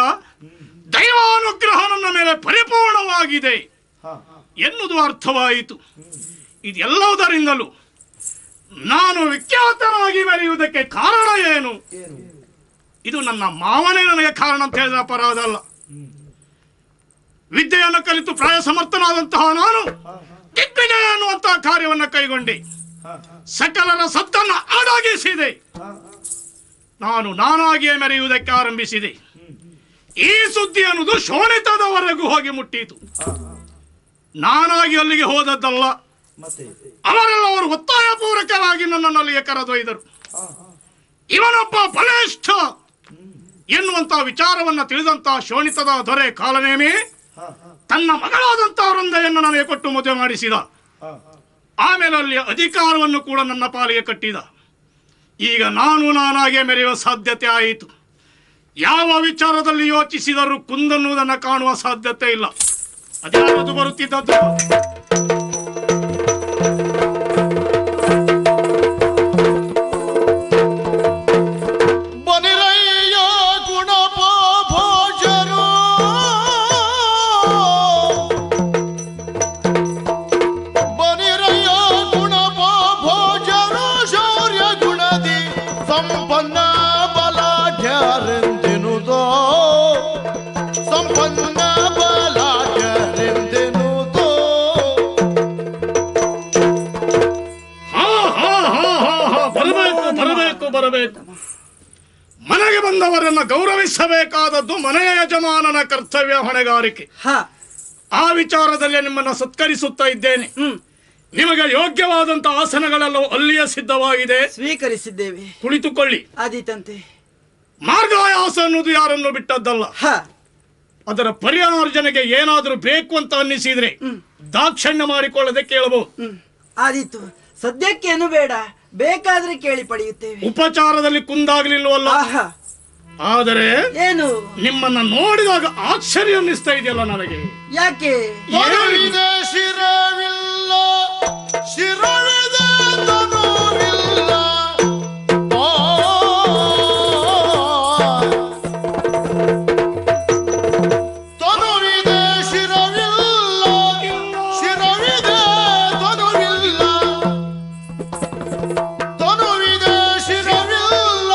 ದೈವಾನುಗ್ರಹ ನನ್ನ ಮೇಲೆ ಪರಿಪೂರ್ಣವಾಗಿದೆ ಎನ್ನುವುದು ಅರ್ಥವಾಯಿತು. ಇದೆಲ್ಲದರಿಂದಲೂ ನಾನು ವಿಖ್ಯಾತನಾಗಿ ಮೆರೆಯುವುದಕ್ಕೆ ಕಾರಣ ಏನು? ಇದು ನನ್ನ ಮಾವನೇ ನನಗೆ ಕಾರಣ ಅಂತ ಹೇಳಿದ್ರೆ ಅಪರಾಧ ಅಲ್ಲ. ವಿದ್ಯೆಯನ್ನು ಕಲಿತು ಪ್ರಾಯ ಸಮರ್ಥನಾದಂತಹ ನಾನು ದಿಗ್ವಿಜಯ ಎನ್ನುವಂತಹ ಕಾರ್ಯವನ್ನು ಕೈಗೊಂಡೆ. ಸಕಲರ ಸತ್ತನ್ನು ಅಡಗಿಸಿದೆ. ನಾನಾಗಿಯೇ ಮೆರೆಯುವುದಕ್ಕೆ ಆರಂಭಿಸಿದೆ. ಈ ಸುದ್ದಿ ಅನ್ನೋದು ಶೋಣಿತದವರೆಗೂ ಹೋಗಿ ಮುಟ್ಟಿತು. ನಾನಾಗಿ ಅಲ್ಲಿಗೆ ಹೋದದ್ದಲ್ಲ, ಅವರೆಲ್ಲವರು ಒತ್ತಾಯ ಪೂರ್ವಕವಾಗಿ ನನ್ನನ್ನು ಅಲ್ಲಿಗೆ ಕರೆದೊಯ್ದರು. ಇವನೊಬ್ಬ ಬಲಿಷ್ಠ ಎನ್ನುವಂತಹ ವಿಚಾರವನ್ನ ತಿಳಿದಂತಹ ಶೋಣಿತದ ದೊರೆ ಕಾಲನೇಮಿ ತನ್ನ ಮಗಳಾದಂತಹ ವೃಂದೆಯನ್ನು ನನಗೆ ಕೊಟ್ಟು ಮದುವೆ ಮಾಡಿಸಿದ. ಆಮೇಲೆ ಅಲ್ಲಿ ಅಧಿಕಾರವನ್ನು ಕೂಡ ನನ್ನ ಪಾಲಿಗೆ ಕಟ್ಟಿದ. ಈಗ ನಾನಾಗೆ ಮೆರೆಯುವ ಸಾಧ್ಯತೆ ಆಯಿತು. ಯಾವ ವಿಚಾರದಲ್ಲಿ ಯೋಚಿಸಿದರೂ ಕುಂದನ್ನುವುದನ್ನು ಕಾಣುವ ಸಾಧ್ಯತೆ ಇಲ್ಲ. ಅದ್ಯಾವುದು ಬರುತ್ತಿದ್ದದ್ದು? ಬರಬೇಕು. ಮನೆಗೆ ಬಂದವರನ್ನ ಗೌರವಿಸಬೇಕಾದದ್ದು ಮನೆಯ ಯಜಮಾನನ ಕರ್ತವ್ಯ, ಹೊಣೆಗಾರಿಕೆ. ಆ ವಿಚಾರದಲ್ಲಿ ನಿಮ್ಮನ್ನ ಸತ್ಕರಿಸುತ್ತಾ ಇದ್ದೇನೆ. ನಿಮಗೆ ಯೋಗ್ಯವಾದಂತಹ ಆಸನಗಳೆಲ್ಲವೂ ಅಲ್ಲಿಯೇ ಸಿದ್ಧವಾಗಿದೆ, ಸ್ವೀಕರಿಸಿದ್ದೇವೆ. ಕುಳಿತುಕೊಳ್ಳಿ. ಆದೀತಂತೆ. ಮಾರ್ಗಾಯಾಸ ಅನ್ನೋದು ಯಾರನ್ನು ಬಿಟ್ಟದ್ದಲ್ಲ. ಅದರ ಪರಿಹಾರ್ಜನೆಗೆ ಏನಾದರೂ ಬೇಕು ಅಂತ ಅನ್ನಿಸಿದ್ರೆ ದಾಕ್ಷಣ್ಯ ಮಾಡಿಕೊಳ್ಳದೆ ಕೇಳಬಹುದು. ಆದೀತು, ಸದ್ಯಕ್ಕೇನು ಬೇಡ, ಬೇಕಾದ್ರೆ ಕೇಳಿ ಪಡೆಯುತ್ತೇವೆ. ಉಪಚಾರದಲ್ಲಿ ಕುಂದಾಗ್ಲಿಲ್ವಲ್ಲ. ಆದರೆ ಏನು ನಿಮ್ಮನ್ನ ನೋಡಿದಾಗ ಆಶ್ಚರ್ಯ ಅನ್ನಿಸ್ತಾ ಇದೆಯಲ್ಲ ನನಗೆ. ಯಾಕೆ? ಶಿರವಿಲ್ಲ, ಶಿರವಿದ ತನುವಿಲ್ಲ. ತನುವಿದೆ ಶಿರವಿಲ್ಲ, ಶಿರವಿದೆ ತನುವಿಲ್ಲ. ತನುವಿದೆ ಶಿರವಿಲ್ಲ,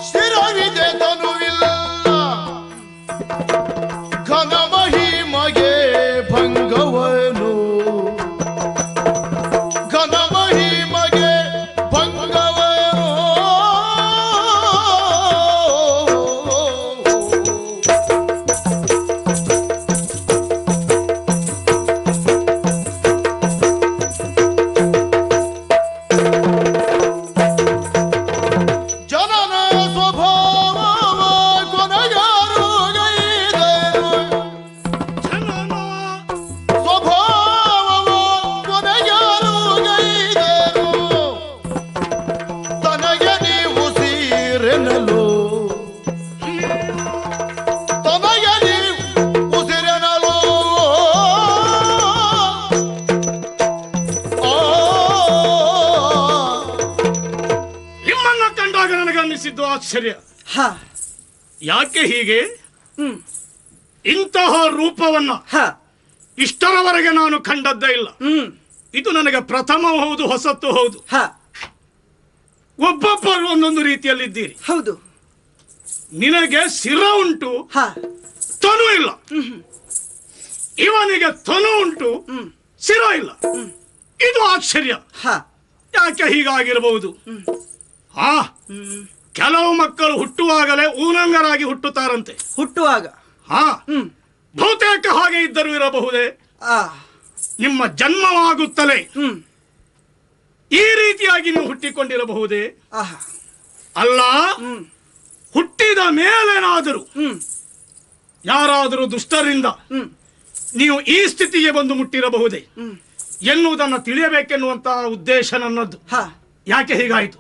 ಶಿರವಿದೆ ತನುವಿಲ್ಲ. ಘನ ಮಹಿಮಗೆ ಭಂಗವನು, ಘನ ಮಹಿಮಗೆ ಭಂಗವನು. ಜನನ ಸ್ವಭಾವ ಕೊನೆಗಾರು ಗೈದರು, ಸ್ವಭಾವ ಕೊನೆಗಾರು ಗೈದರು. ತನಗೆ ನೀವು ಸೀರೆನಲು, ತನಗೆ ನೀವು ಉಸಿರೆನಲು. ನಿಮ್ಮನ್ನ ಕಂಡಾಗ ನನಗೆ ಅನ್ನಿಸಿದ್ದು ಆಶ್ಚರ್ಯ. ಯಾಕೆ ಹೀಗೆ? ಇಂತಹ ರೂಪವನ್ನ ಇಷ್ಟರವರೆಗೆ ನಾನು ಕಂಡದ್ದೇ ಇಲ್ಲ. ಇದು ನನಗೆ ಪ್ರಥಮ ಹೌದು, ಹೊಸತ್ತು ಹೌದು. ಒಬ್ಬೊಬ್ಬರು ಒಂದೊಂದು ರೀತಿಯಲ್ಲಿದ್ದೀರಿ. ಹೌದು. ನಿನಗೆ ಶಿರ ಉಂಟು, ತನು ಇಲ್ಲ. ಇವನಿಗೆ ತನು ಉಂಟು, ಶಿರ ಇಲ್ಲ. ಇದು ಆಶ್ಚರ್ಯ. ಯಾಕೆ ಹೀಗಾಗಿರಬಹುದು? ಕೆಲವು ಮಕ್ಕಳು ಹುಟ್ಟುವಾಗಲೇ ಊನಂಗರಾಗಿ ಹುಟ್ಟುತ್ತಾರಂತೆ. ಹುಟ್ಟುವಾಗ ಬಹುತೇಕ ಹಾಗೆ ಇದ್ದರೂ ಇರಬಹುದೇ? ನಿಮ್ಮ ಜನ್ಮವಾಗುತ್ತಲೇ ಈ ರೀತಿಯಾಗಿ ನೀವು ಹುಟ್ಟಿಕೊಂಡಿರಬಹುದೇ? ಅಲ್ಲ, ಹುಟ್ಟಿದ ಮೇಲೇನಾದರೂ ಯಾರಾದರೂ ದುಷ್ಟರಿಂದ ನೀವು ಈ ಸ್ಥಿತಿಗೆ ಬಂದು ಮುಟ್ಟಿರಬಹುದೇ ಎನ್ನುವುದನ್ನು ತಿಳಿಯಬೇಕೆನ್ನುವಂತಹ ಉದ್ದೇಶ ನನ್ನದ್ದು. ಯಾಕೆ ಹೀಗಾಯಿತು?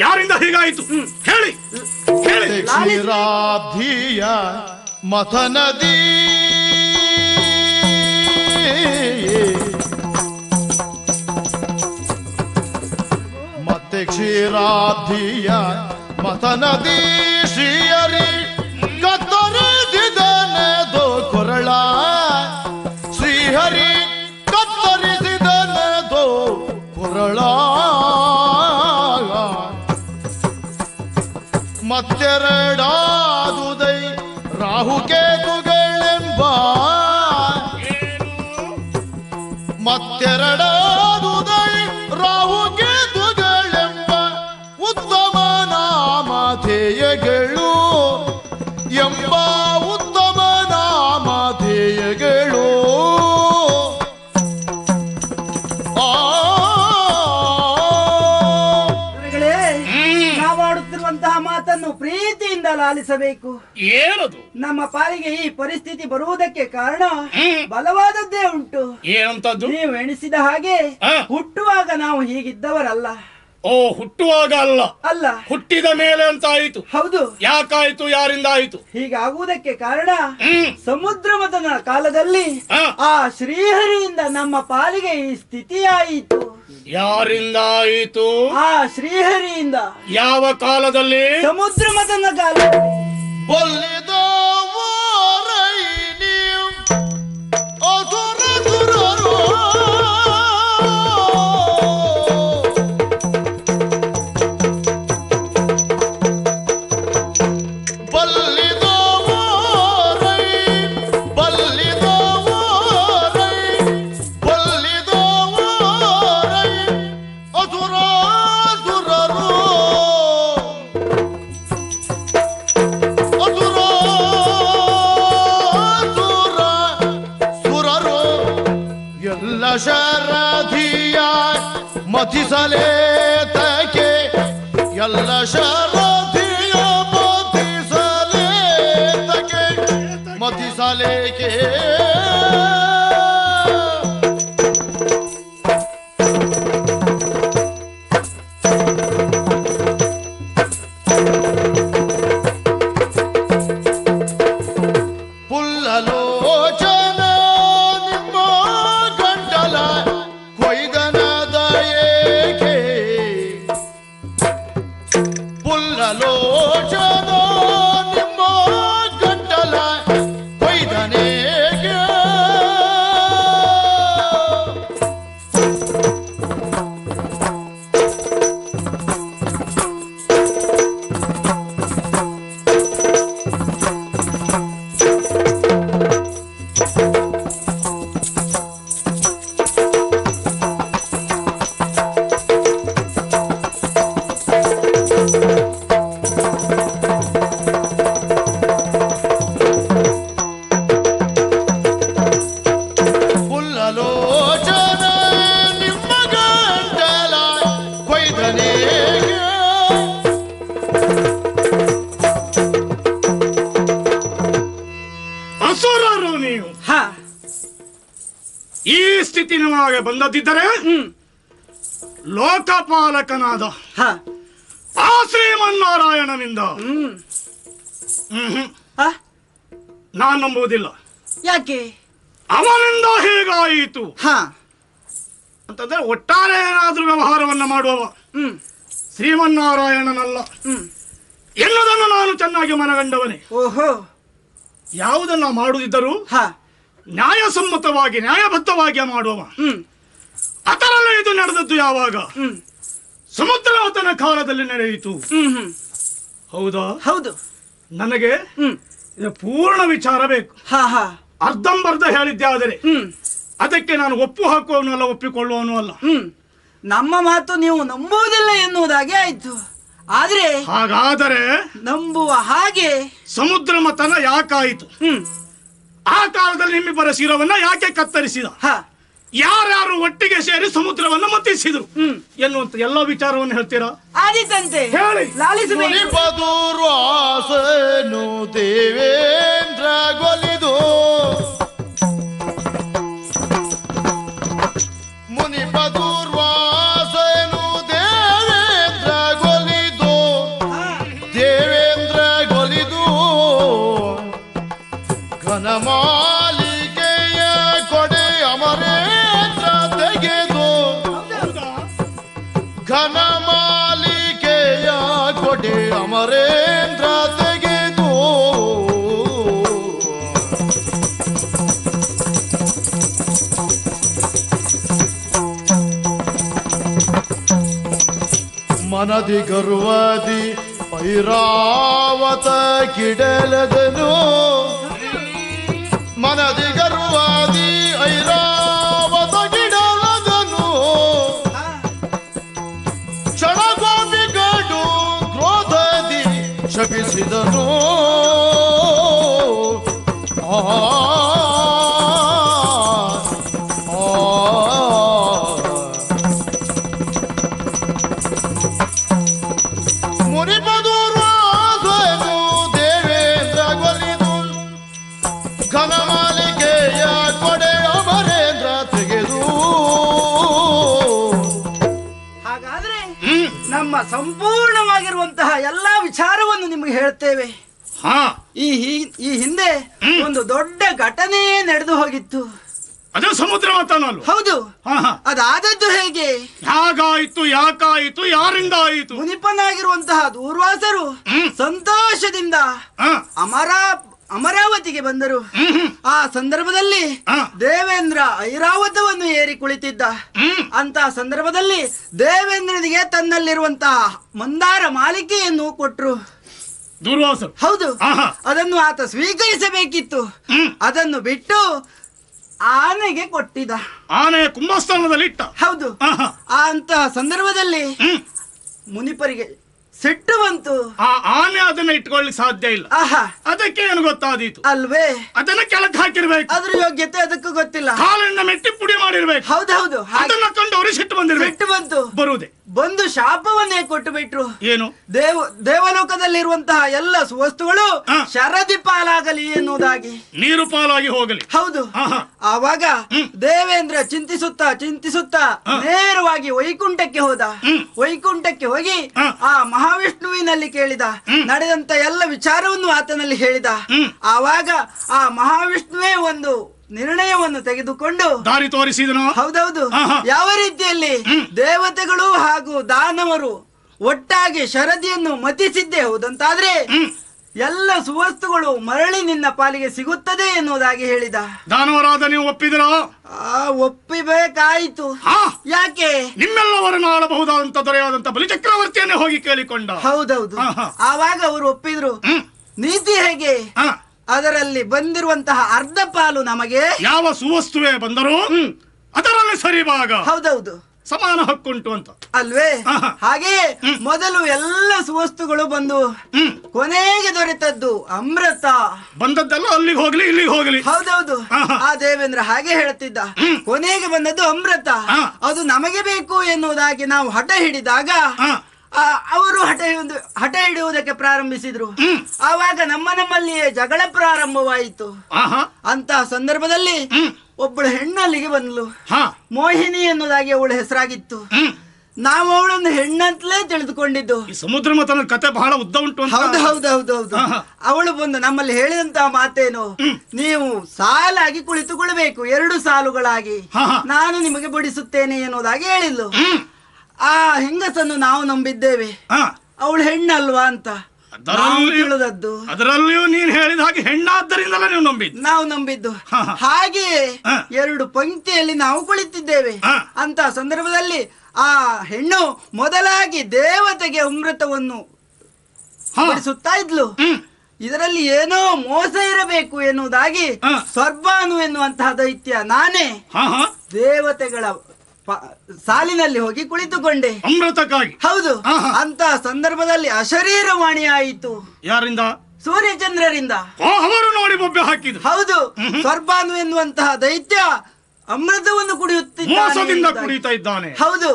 ಯಾರಿಂದ ಹೀಗಾಯಿತು ಹೇಳಿ ಹೇಳಿ. ಕ್ಷೀರಾಬ್ಧಿಯ ಮಥನದಿ ಮತ್ತೆ ಕ್ಷೀರಾಬ್ಧಿಯ ಮಥನದಿ ಶ್ರೀಹರಿ ಕತ್ತರಿಸಿದನೆದು ಕೊರಳ ಶ್ರೀಹರಿ ಕತ್ತರಿಸಿದನೆದು ಕೊರಳ ಮತ್ತೆರಡಾದುದೈ ರಾಹುಕೇತುಗಳೆಂಬ ಮತ್ತೆರಡಾದುದೈ ರಾಹುಕೇತುಗಳೆಂಬ ಉತ್ತಮ ನಾಮಧೇಯಗಳು ಎಂಬ ಉತ್ತಮ ನಾಮಧೇಯಗಳು ನಾವಾಡುತ್ತಿರುವಂತಹ ಮಾತನ್ನು ಪ್ರೀತಿಯಿಂದ ಲಾಲಿಸಬೇಕು. ಏನದು? ನಮ್ಮ ಪಾಲಿಗೆ ಈ ಪರಿಸ್ಥಿತಿ ಬರುವುದಕ್ಕೆ ಕಾರಣ ಬಲವಾದದ್ದೇ ಉಂಟು. ಏನಂತದ್ದು? ನೀವು ಎಣಿಸಿದ ಹಾಗೆ ಹುಟ್ಟುವಾಗ ನಾವು ಹೀಗಿದ್ದವರಲ್ಲ. ಓ, ಹುಟ್ಟುವಾಗ ಅಲ್ಲ, ಅಲ್ಲ ಹುಟ್ಟಿದ ಮೇಲೆ ಅಂತ ಆಯಿತು. ಹೌದು. ಯಾಕಾಯ್ತು? ಯಾರಿಂದ ಆಯಿತು? ಹೀಗಾಗುವುದಕ್ಕೆ ಕಾರಣ ಸಮುದ್ರ ಮಥನ ಕಾಲದಲ್ಲಿ ಆ ಶ್ರೀಹರಿಯಿಂದ ನಮ್ಮ ಪಾಲಿಗೆ ಈ ಸ್ಥಿತಿಯಾಯಿತು. ಯಾರಿಂದ ಆಯಿತು? ಆ ಶ್ರೀಹರಿಯಿಂದ. ಯಾವ ಕಾಲದಲ್ಲಿ? ಸಮುದ್ರ ಮಥನ ಕಾಲದಲ್ಲಿ. ಶರಧಿಯ ಮಥಿಸಲೇ ತಕೆ ಎಲ್ಲ ಶರಧಿಯ ಮಥಿಸಲೇ ತಕೆ ಮಥಿಸಲೇಕೆ ನಿಮಗೆ ಬಂದದ್ದಿದ್ದರೆ ಲೋಕಪಾಲಕನಾದ ಆ ಶ್ರೀಮನ್ನಾರಾಯಣನಿಂದ ನಾನು ನಂಬುವುದಿಲ್ಲ. ಯಾಕೆ? ಅವನಿಂದ ಹೇಗಾಯಿತು ಅಂತಂದ್ರೆ ಒಟ್ಟಾರೆ ಏನಾದ್ರೂ ವ್ಯವಹಾರವನ್ನ ಮಾಡುವವ ಶ್ರೀಮನ್ನಾರಾಯಣನಲ್ಲ ಎನ್ನುವುದನ್ನು ನಾನು ಚೆನ್ನಾಗಿ ಮನಗಂಡವನೇ. ಓಹೋ, ಯಾವುದನ್ನ ಮಾಡುತ್ತಿದ್ದರೂ ನ್ಯಾಯಸಮ್ಮತವಾಗಿ ನ್ಯಾಯಬದ್ಧವಾಗಿ ಮಾಡುವ. ಅದರಲ್ಲಿ ಇದು ನಡೆದದ್ದು ಯಾವಾಗ? ಸಮುದ್ರವತನ ಕಾಲದಲ್ಲಿ ನಡೆಯಿತು. ಹೌದಾ? ಹೌದು. ನನಗೆ ಪೂರ್ಣ ವಿಚಾರ ಬೇಕು. ಅರ್ಧಂಬರ್ಧ ಹೇಳಿದ್ದೆ ಆದರೆ ಅದಕ್ಕೆ ನಾನು ಒಪ್ಪು ಹಾಕುವವನು ಅಲ್ಲ, ಒಪ್ಪಿಕೊಳ್ಳುವವನು ಅಲ್ಲ. ನಮ್ಮ ಮಾತು ನೀವು ನಂಬುವುದಿಲ್ಲ ಎನ್ನುವುದಾಗೆ ಆಯ್ತು. ಆದ್ರೆ ಹಾಗಾದರೆ ನಂಬುವ ಹಾಗೆ ಸಮುದ್ರ ಮತನ ಯಾಕಾಯಿತು? ಆ ಕಾಲದಲ್ಲಿ ನಿಮ್ಮಿಬ್ಬರ ಶಿರವನ್ನ ಯಾಕೆ ಕತ್ತರಿಸಿದ? ಯಾರ್ಯಾರು ಒಟ್ಟಿಗೆ ಸೇರಿ ಸಮುದ್ರವನ್ನು ಮತ್ತಿಸಿದ್ರು ಎನ್ನುವಂತ ಎಲ್ಲ ವಿಚಾರವನ್ನು ಹೇಳ್ತೀರಾ? ಆದಿತಂತೆ ಹೇಳಿ. ಮುನಿಪದುರ್ವಾಸನು ದೇವೇಂದ್ರ ಗೊಲಿದು ಮುನಿಪದುರ್ವಾಸನು ದೇವೇಂದ್ರ ಕೊಡೆ ಅಮರೇಂದ್ರ ತೆಗೆದು ಮನದಿ ಗರ್ವದಿ ಐರಾವತ ಗಿಡಲದನು ಮನದಿ ಗರ್ವಾದಿ ಐರಾವತ ಗಿಡಲದನು ಕ್ಷಣಗೋಪಿಗಡು ಕ್ರೋಧದಿ ಶಪಿಸಿದನು ಮುರಿಪದೂರಾದನು ದೇವೇಂದ್ರ ಗೊಲಿದು ಘನಮಾಲಿಕೆಯ ಕೊಡೆ ಅಮರೇಂದ್ರ ತೆಗೆದು ಹಾಗಾದ್ರೆ ನಮ್ಮ ಸಂಪೂರ್ಣವಾಗಿರುವಂತಹ ಎಲ್ಲಾ ವಿಚಾರವನ್ನು ನಿಮಗೆ ಹೇಳ್ತೇವೆ. ಈ ಹಿಂದೆ ಒಂದು ದೊಡ್ಡ ಘಟನೆ ನಡೆದು ಹೋಗಿತ್ತು. ಅದು ಸಮುದ್ರ ಮತನಲ್ಲ. ಹೌದು. ಅದಾದದ್ದು ಹೇಗೆ, ಹೇಗಾಯಿತು, ಯಾಕಾಯಿತು, ಯಾರಿಂದ ಆಯಿತು? ಮುನಿಪನಾಗಿರುವಂತಹ ದೂರ್ವಾಸರು ಸಂತೋಷದಿಂದ ಅಮರಾವತಿಗೆ ಬಂದರು. ಆ ಸಂದರ್ಭದಲ್ಲಿ ದೇವೇಂದ್ರ ಐರಾವತವನ್ನು ಏರಿ ಕುಳಿತಿದ್ದ. ಅಂತ ಸಂದರ್ಭದಲ್ಲಿ ದೇವೇಂದ್ರನಿಗೆ ತನ್ನಲ್ಲಿರುವಂತಹ ಮಂದಾರ ಮಾಲಿಕೆಯನ್ನು ಕೊಟ್ರು ದೂರ್ವಾಸರು. ಹೌದು. ಅದನ್ನು ಆತ ಸ್ವೀಕರಿಸಬೇಕಿತ್ತು. ಅದನ್ನು ಬಿಟ್ಟು ಆನೆಗೆ ಕೊಟ್ಟಿದ್ದ. ಆನೆಯ ಕುಂಭಸ್ಥಾನದಲ್ಲಿ ಇಟ್ಟ. ಹೌದು. ಅಂತಹ ಸಂದರ್ಭದಲ್ಲಿ ಮುನಿಪರಿಗೆ ಸಿಟ್ಟು ಬಂತು. ಆ ಆನೆ ಅದನ್ನ ಇಟ್ಕೊಳ್ಳಿಕ್ಕೆ ಸಾಧ್ಯ ಇಲ್ಲ. ಅದಕ್ಕೆ ಏನು ಗೊತ್ತಾದೀತು ಅಲ್ವೇ? ಅದನ್ನ ಕೆಳಕ್ಕೆ ಹಾಕಿರ್ಬೇಕು. ಅದ್ರ ಯೋಗ್ಯತೆ ಅದಕ್ಕೂ ಗೊತ್ತಿಲ್ಲ. ಕಾಲನ್ನ ಮೆಟ್ಟಿ ಪುಡಿ ಮಾಡಿರ್ಬೇಕು. ಹೌದೌದು. ಅದನ್ನ ಕಂಡು ಅವ್ರಿಗೆ ಸಿಟ್ಟು ಬಂದಿರ್ಬೇಕು. ಸಿಟ್ಟು ಬಂತು. ಬರುವುದೇ ಬಂದು ಶಾಪವನ್ನೇ ಕೊಟ್ಟು ಬಿಟ್ರು. ಏನು? ದೇವಲೋಕದಲ್ಲಿರುವಂತಹ ಎಲ್ಲ ಸುವಸ್ತುಗಳು ಶರದಿ ಪಾಲಾಗಲಿ ಎನ್ನುವುದಾಗಿ, ನೀರು ಪಾಲಾಗಿ ಹೋಗಲಿ. ಹೌದು. ಆವಾಗ ದೇವೇಂದ್ರ ಚಿಂತಿಸುತ್ತಾ ನೇರವಾಗಿ ವೈಕುಂಠಕ್ಕೆ ಹೋದ. ವೈಕುಂಠಕ್ಕೆ ಹೋಗಿ ಆ ಮಹಾವಿಷ್ಣುವಿನಲ್ಲಿ ಕೇಳಿದ. ನಡೆದಂತ ಎಲ್ಲ ವಿಚಾರವನ್ನು ಆತನಲ್ಲಿ ಹೇಳಿದ. ಆವಾಗ ಆ ಮಹಾವಿಷ್ಣುವೇ ಒಂದು ನಿರ್ಣಯವನ್ನು ತೆಗೆದುಕೊಂಡು ದಾರಿ ತೋರಿಸಿದನು. ಹೌದೌದು. ಯಾವ ರೀತಿಯಲ್ಲಿ ದೇವತೆಗಳು ಹಾಗೂ ದಾನವರು ಒಟ್ಟಾಗಿ ಶರದಿಯನ್ನು ಮತಿಸಿದ್ದೇ ಹೌದಂತಾದ್ರೆ ಎಲ್ಲ ಸುವಸ್ತುಗಳು ಮರಳಿ ನಿನ್ನ ಪಾಲಿಗೆ ಸಿಗುತ್ತದೆ ಎನ್ನುವುದಾಗಿ ಹೇಳಿದ. ದಾನವರಾದ ನೀವು ಒಪ್ಪಿದಿರಾ? ಒಪ್ಪಿಬೇಕಾಯಿತು. ಯಾಕೆ? ನಿಮ್ಮೆಲ್ಲವರನ್ನು ಆಳಬಹುದಾದಂತ ದೊರೆಯಾದಂತ ಬಲಿಚಕ್ರವರ್ತಿಯನ್ನೇ ಹೋಗಿ ಕೇಳಿಕೊಂಡ. ಹೌದೌದು. ಆವಾಗ ಅವರು ಒಪ್ಪಿದ್ರು. ನೀತಿ ಹೇಗೆ? ಅದರಲ್ಲಿ ಬಂದಿರುವಂತಹ ಅರ್ಧ ಪಾಲು ನಮಗೆ. ಯಾವ ಸುವಸ್ತುವೇ ಬಂದರೂ ಅದರಲ್ಲಿ ಸರಿ ಭಾಗ. ಹೌದೌದು. ಸಮಾನ ಹಕ್ಕುಂಟು ಅಂತ ಅಲ್ವೇ? ಹಾಗೆ ಮೊದಲು ಎಲ್ಲ ಸುವಸ್ತುಗಳು ಬಂದು ಕೊನೆಗೆ ದೊರೆತದ್ದು ಅಮೃತ. ಬಂದದ್ದೆಲ್ಲ ಅಲ್ಲಿಗೆ ಹೋಗ್ಲಿ ಇಲ್ಲಿಗೆ ಹೋಗ್ಲಿ. ಹೌದೌದು. ಆ ದೇವೇಂದ್ರ ಹಾಗೆ ಹೇಳುತ್ತಿದ್ದ. ಕೊನೆಗೆ ಬಂದದ್ದು ಅಮೃತ. ಅದು ನಮಗೆ ಬೇಕು ಎನ್ನುವುದಾಗಿ ನಾವು ಹಠ ಹಿಡಿದಾಗ ಅವರು ಹಠ ಹಿಡಿಯುವುದಕ್ಕೆ ಪ್ರಾರಂಭಿಸಿದ್ರು. ಆವಾಗ ನಮ್ಮಲ್ಲಿಯೇ ಜಗಳ ಪ್ರಾರಂಭವಾಯಿತು. ಅಂತಹ ಸಂದರ್ಭದಲ್ಲಿ ಒಬ್ಬಳು ಹೆಣ್ಣಲ್ಲಿಗೆ ಬಂದ್ಲು. ಮೋಹಿನಿ ಎನ್ನುವುದಾಗಿ ಅವಳ ಹೆಸರಾಗಿತ್ತು. ನಾವು ಅವಳನ್ನು ಹೆಣ್ಣಂತಲೇ ತಿಳಿದುಕೊಂಡಿದ್ದು. ಸಮುದ್ರ ಮತನ ಕತೆ ಬಹಳ ಉದ್ದ ಉಂಟು. ಹೌದೌದೌದೌದು. ಅವಳು ಬಂದು ನಮ್ಮಲ್ಲಿ ಹೇಳಿದಂತಹ ಮಾತೇನು, ನೀವು ಸಾಲಾಗಿ ಕುಳಿತುಕೊಳ್ಬೇಕು, 2 ಸಾಲುಗಳಾಗಿ ನಾನು ನಿಮಗೆ ಬಡಿಸುತ್ತೇನೆ ಎನ್ನುವುದಾಗಿ ಹೇಳಿದ್ಲು. ಆ ಹೆಂಗಸನ್ನು ನಾವು ನಂಬಿದ್ದೇವೆ. ಅವಳು ಹೆಣ್ಣಲ್ವಾ ಅಂತ ತಿಳಿದದ್ದು. ಅದರಲ್ಲಿಯೂ ನೀನು ಹೇಳಿದ ಹಾಗೆ ಹೆಣ್ಣಾದ್ದರಿಂದಲೇ ನಾವು ನಂಬಿದ್ದು. ಹಾಗೆಯೇ 2 ಪಂಕ್ತಿಯಲ್ಲಿ ನಾವು ಕುಳಿತಿದ್ದೇವೆ. ಅಂತ ಸಂದರ್ಭದಲ್ಲಿ ಆ ಹೆಣ್ಣು ಮೊದಲಾಗಿ ದೇವತೆಗೆ ಅಮೃತವನ್ನು ಬಡಿಸುತ್ತಾ ಇದ್ಲು. ಇದರಲ್ಲಿ ಏನೋ ಮೋಸ ಇರಬೇಕು ಎನ್ನುವುದಾಗಿ ಸ್ವರ್ಭಾನು ಎನ್ನುವಂತಹ ದೈತ್ಯ ನಾನೇ ದೇವತೆಗಳ ಸಾಲಿನಲ್ಲಿ ಹೋಗಿ ಕುಳಿತುಕೊಂಡೆ ಅಮೃತಕ್ಕಾಗಿ. ಹೌದು. ಅಂತ ಸಂದರ್ಭದಲ್ಲಿ ಅಶರೀರವಾಣಿ ಆಯಿತು. ಯಾರಿಂದ? ಸೂರ್ಯಚಂದ್ರರಿಂದ. ಅವರು ನೋಡಿ ಬೊಬ್ಬೆ ಹಾಕಿದ್ರು. ಹೌದು. ಸ್ವರ್ಭಾನು ಎನ್ನುವಂತಹ ದೈತ್ಯ ಅಮೃತವನ್ನು ಕುಡಿಯುತ್ತಾ ಇದ್ದಾನೆ. ಹೌದು.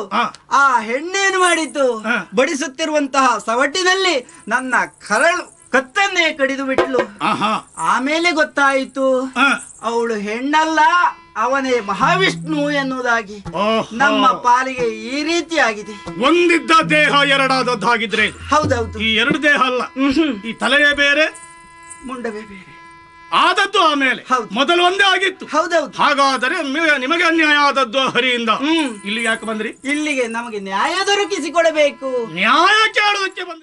ಆ ಹೆಣ್ಣೇನು ಮಾಡಿತು, ಬಡಿಸುತ್ತಿರುವಂತಹ ಸವಟಿನಲ್ಲಿ ನನ್ನ ಕತ್ತನ್ನೇ ಕಡಿದು ಬಿಟ್ಲು. ಆಮೇಲೆ ಗೊತ್ತಾಯಿತು ಅವಳು ಹೆಣ್ಣಲ್ಲ, ಅವನೇ ಮಹಾವಿಷ್ಣು ಎನ್ನುವುದಾಗಿ. ನಮ್ಮ ಪಾಲಿಗೆ ಈ ರೀತಿಯಾಗಿದೆ. ಒಂದಿದ್ದ ದೇಹ ಎರಡಾದದ್ದಾಗಿದ್ರೆ ಹೌದೌದು. ಈ 2 ದೇಹ ಅಲ್ಲ, ಈ ತಲೆಯೇ ಬೇರೆ ಮುಂಡವೇ ಬೇರೆ ಆದದ್ದು. ಆಮೇಲೆ ಮೊದಲು ಒಂದೇ ಆಗಿತ್ತು. ಹೌದೌದು. ಹಾಗಾದರೆ ನಿಮಗೆ ಅನ್ಯಾಯ ಆದದ್ದು ಹರಿಯಿಂದ. ಇಲ್ಲಿ ಯಾಕೆ ಬಂದ್ರಿ? ಇಲ್ಲಿಗೆ ನಮಗೆ ನ್ಯಾಯ ದೊರಕಿಸಿಕೊಡಬೇಕು. ನ್ಯಾಯ ಕೇಳೋದಕ್ಕೆ ಬಂದ್ರಿ.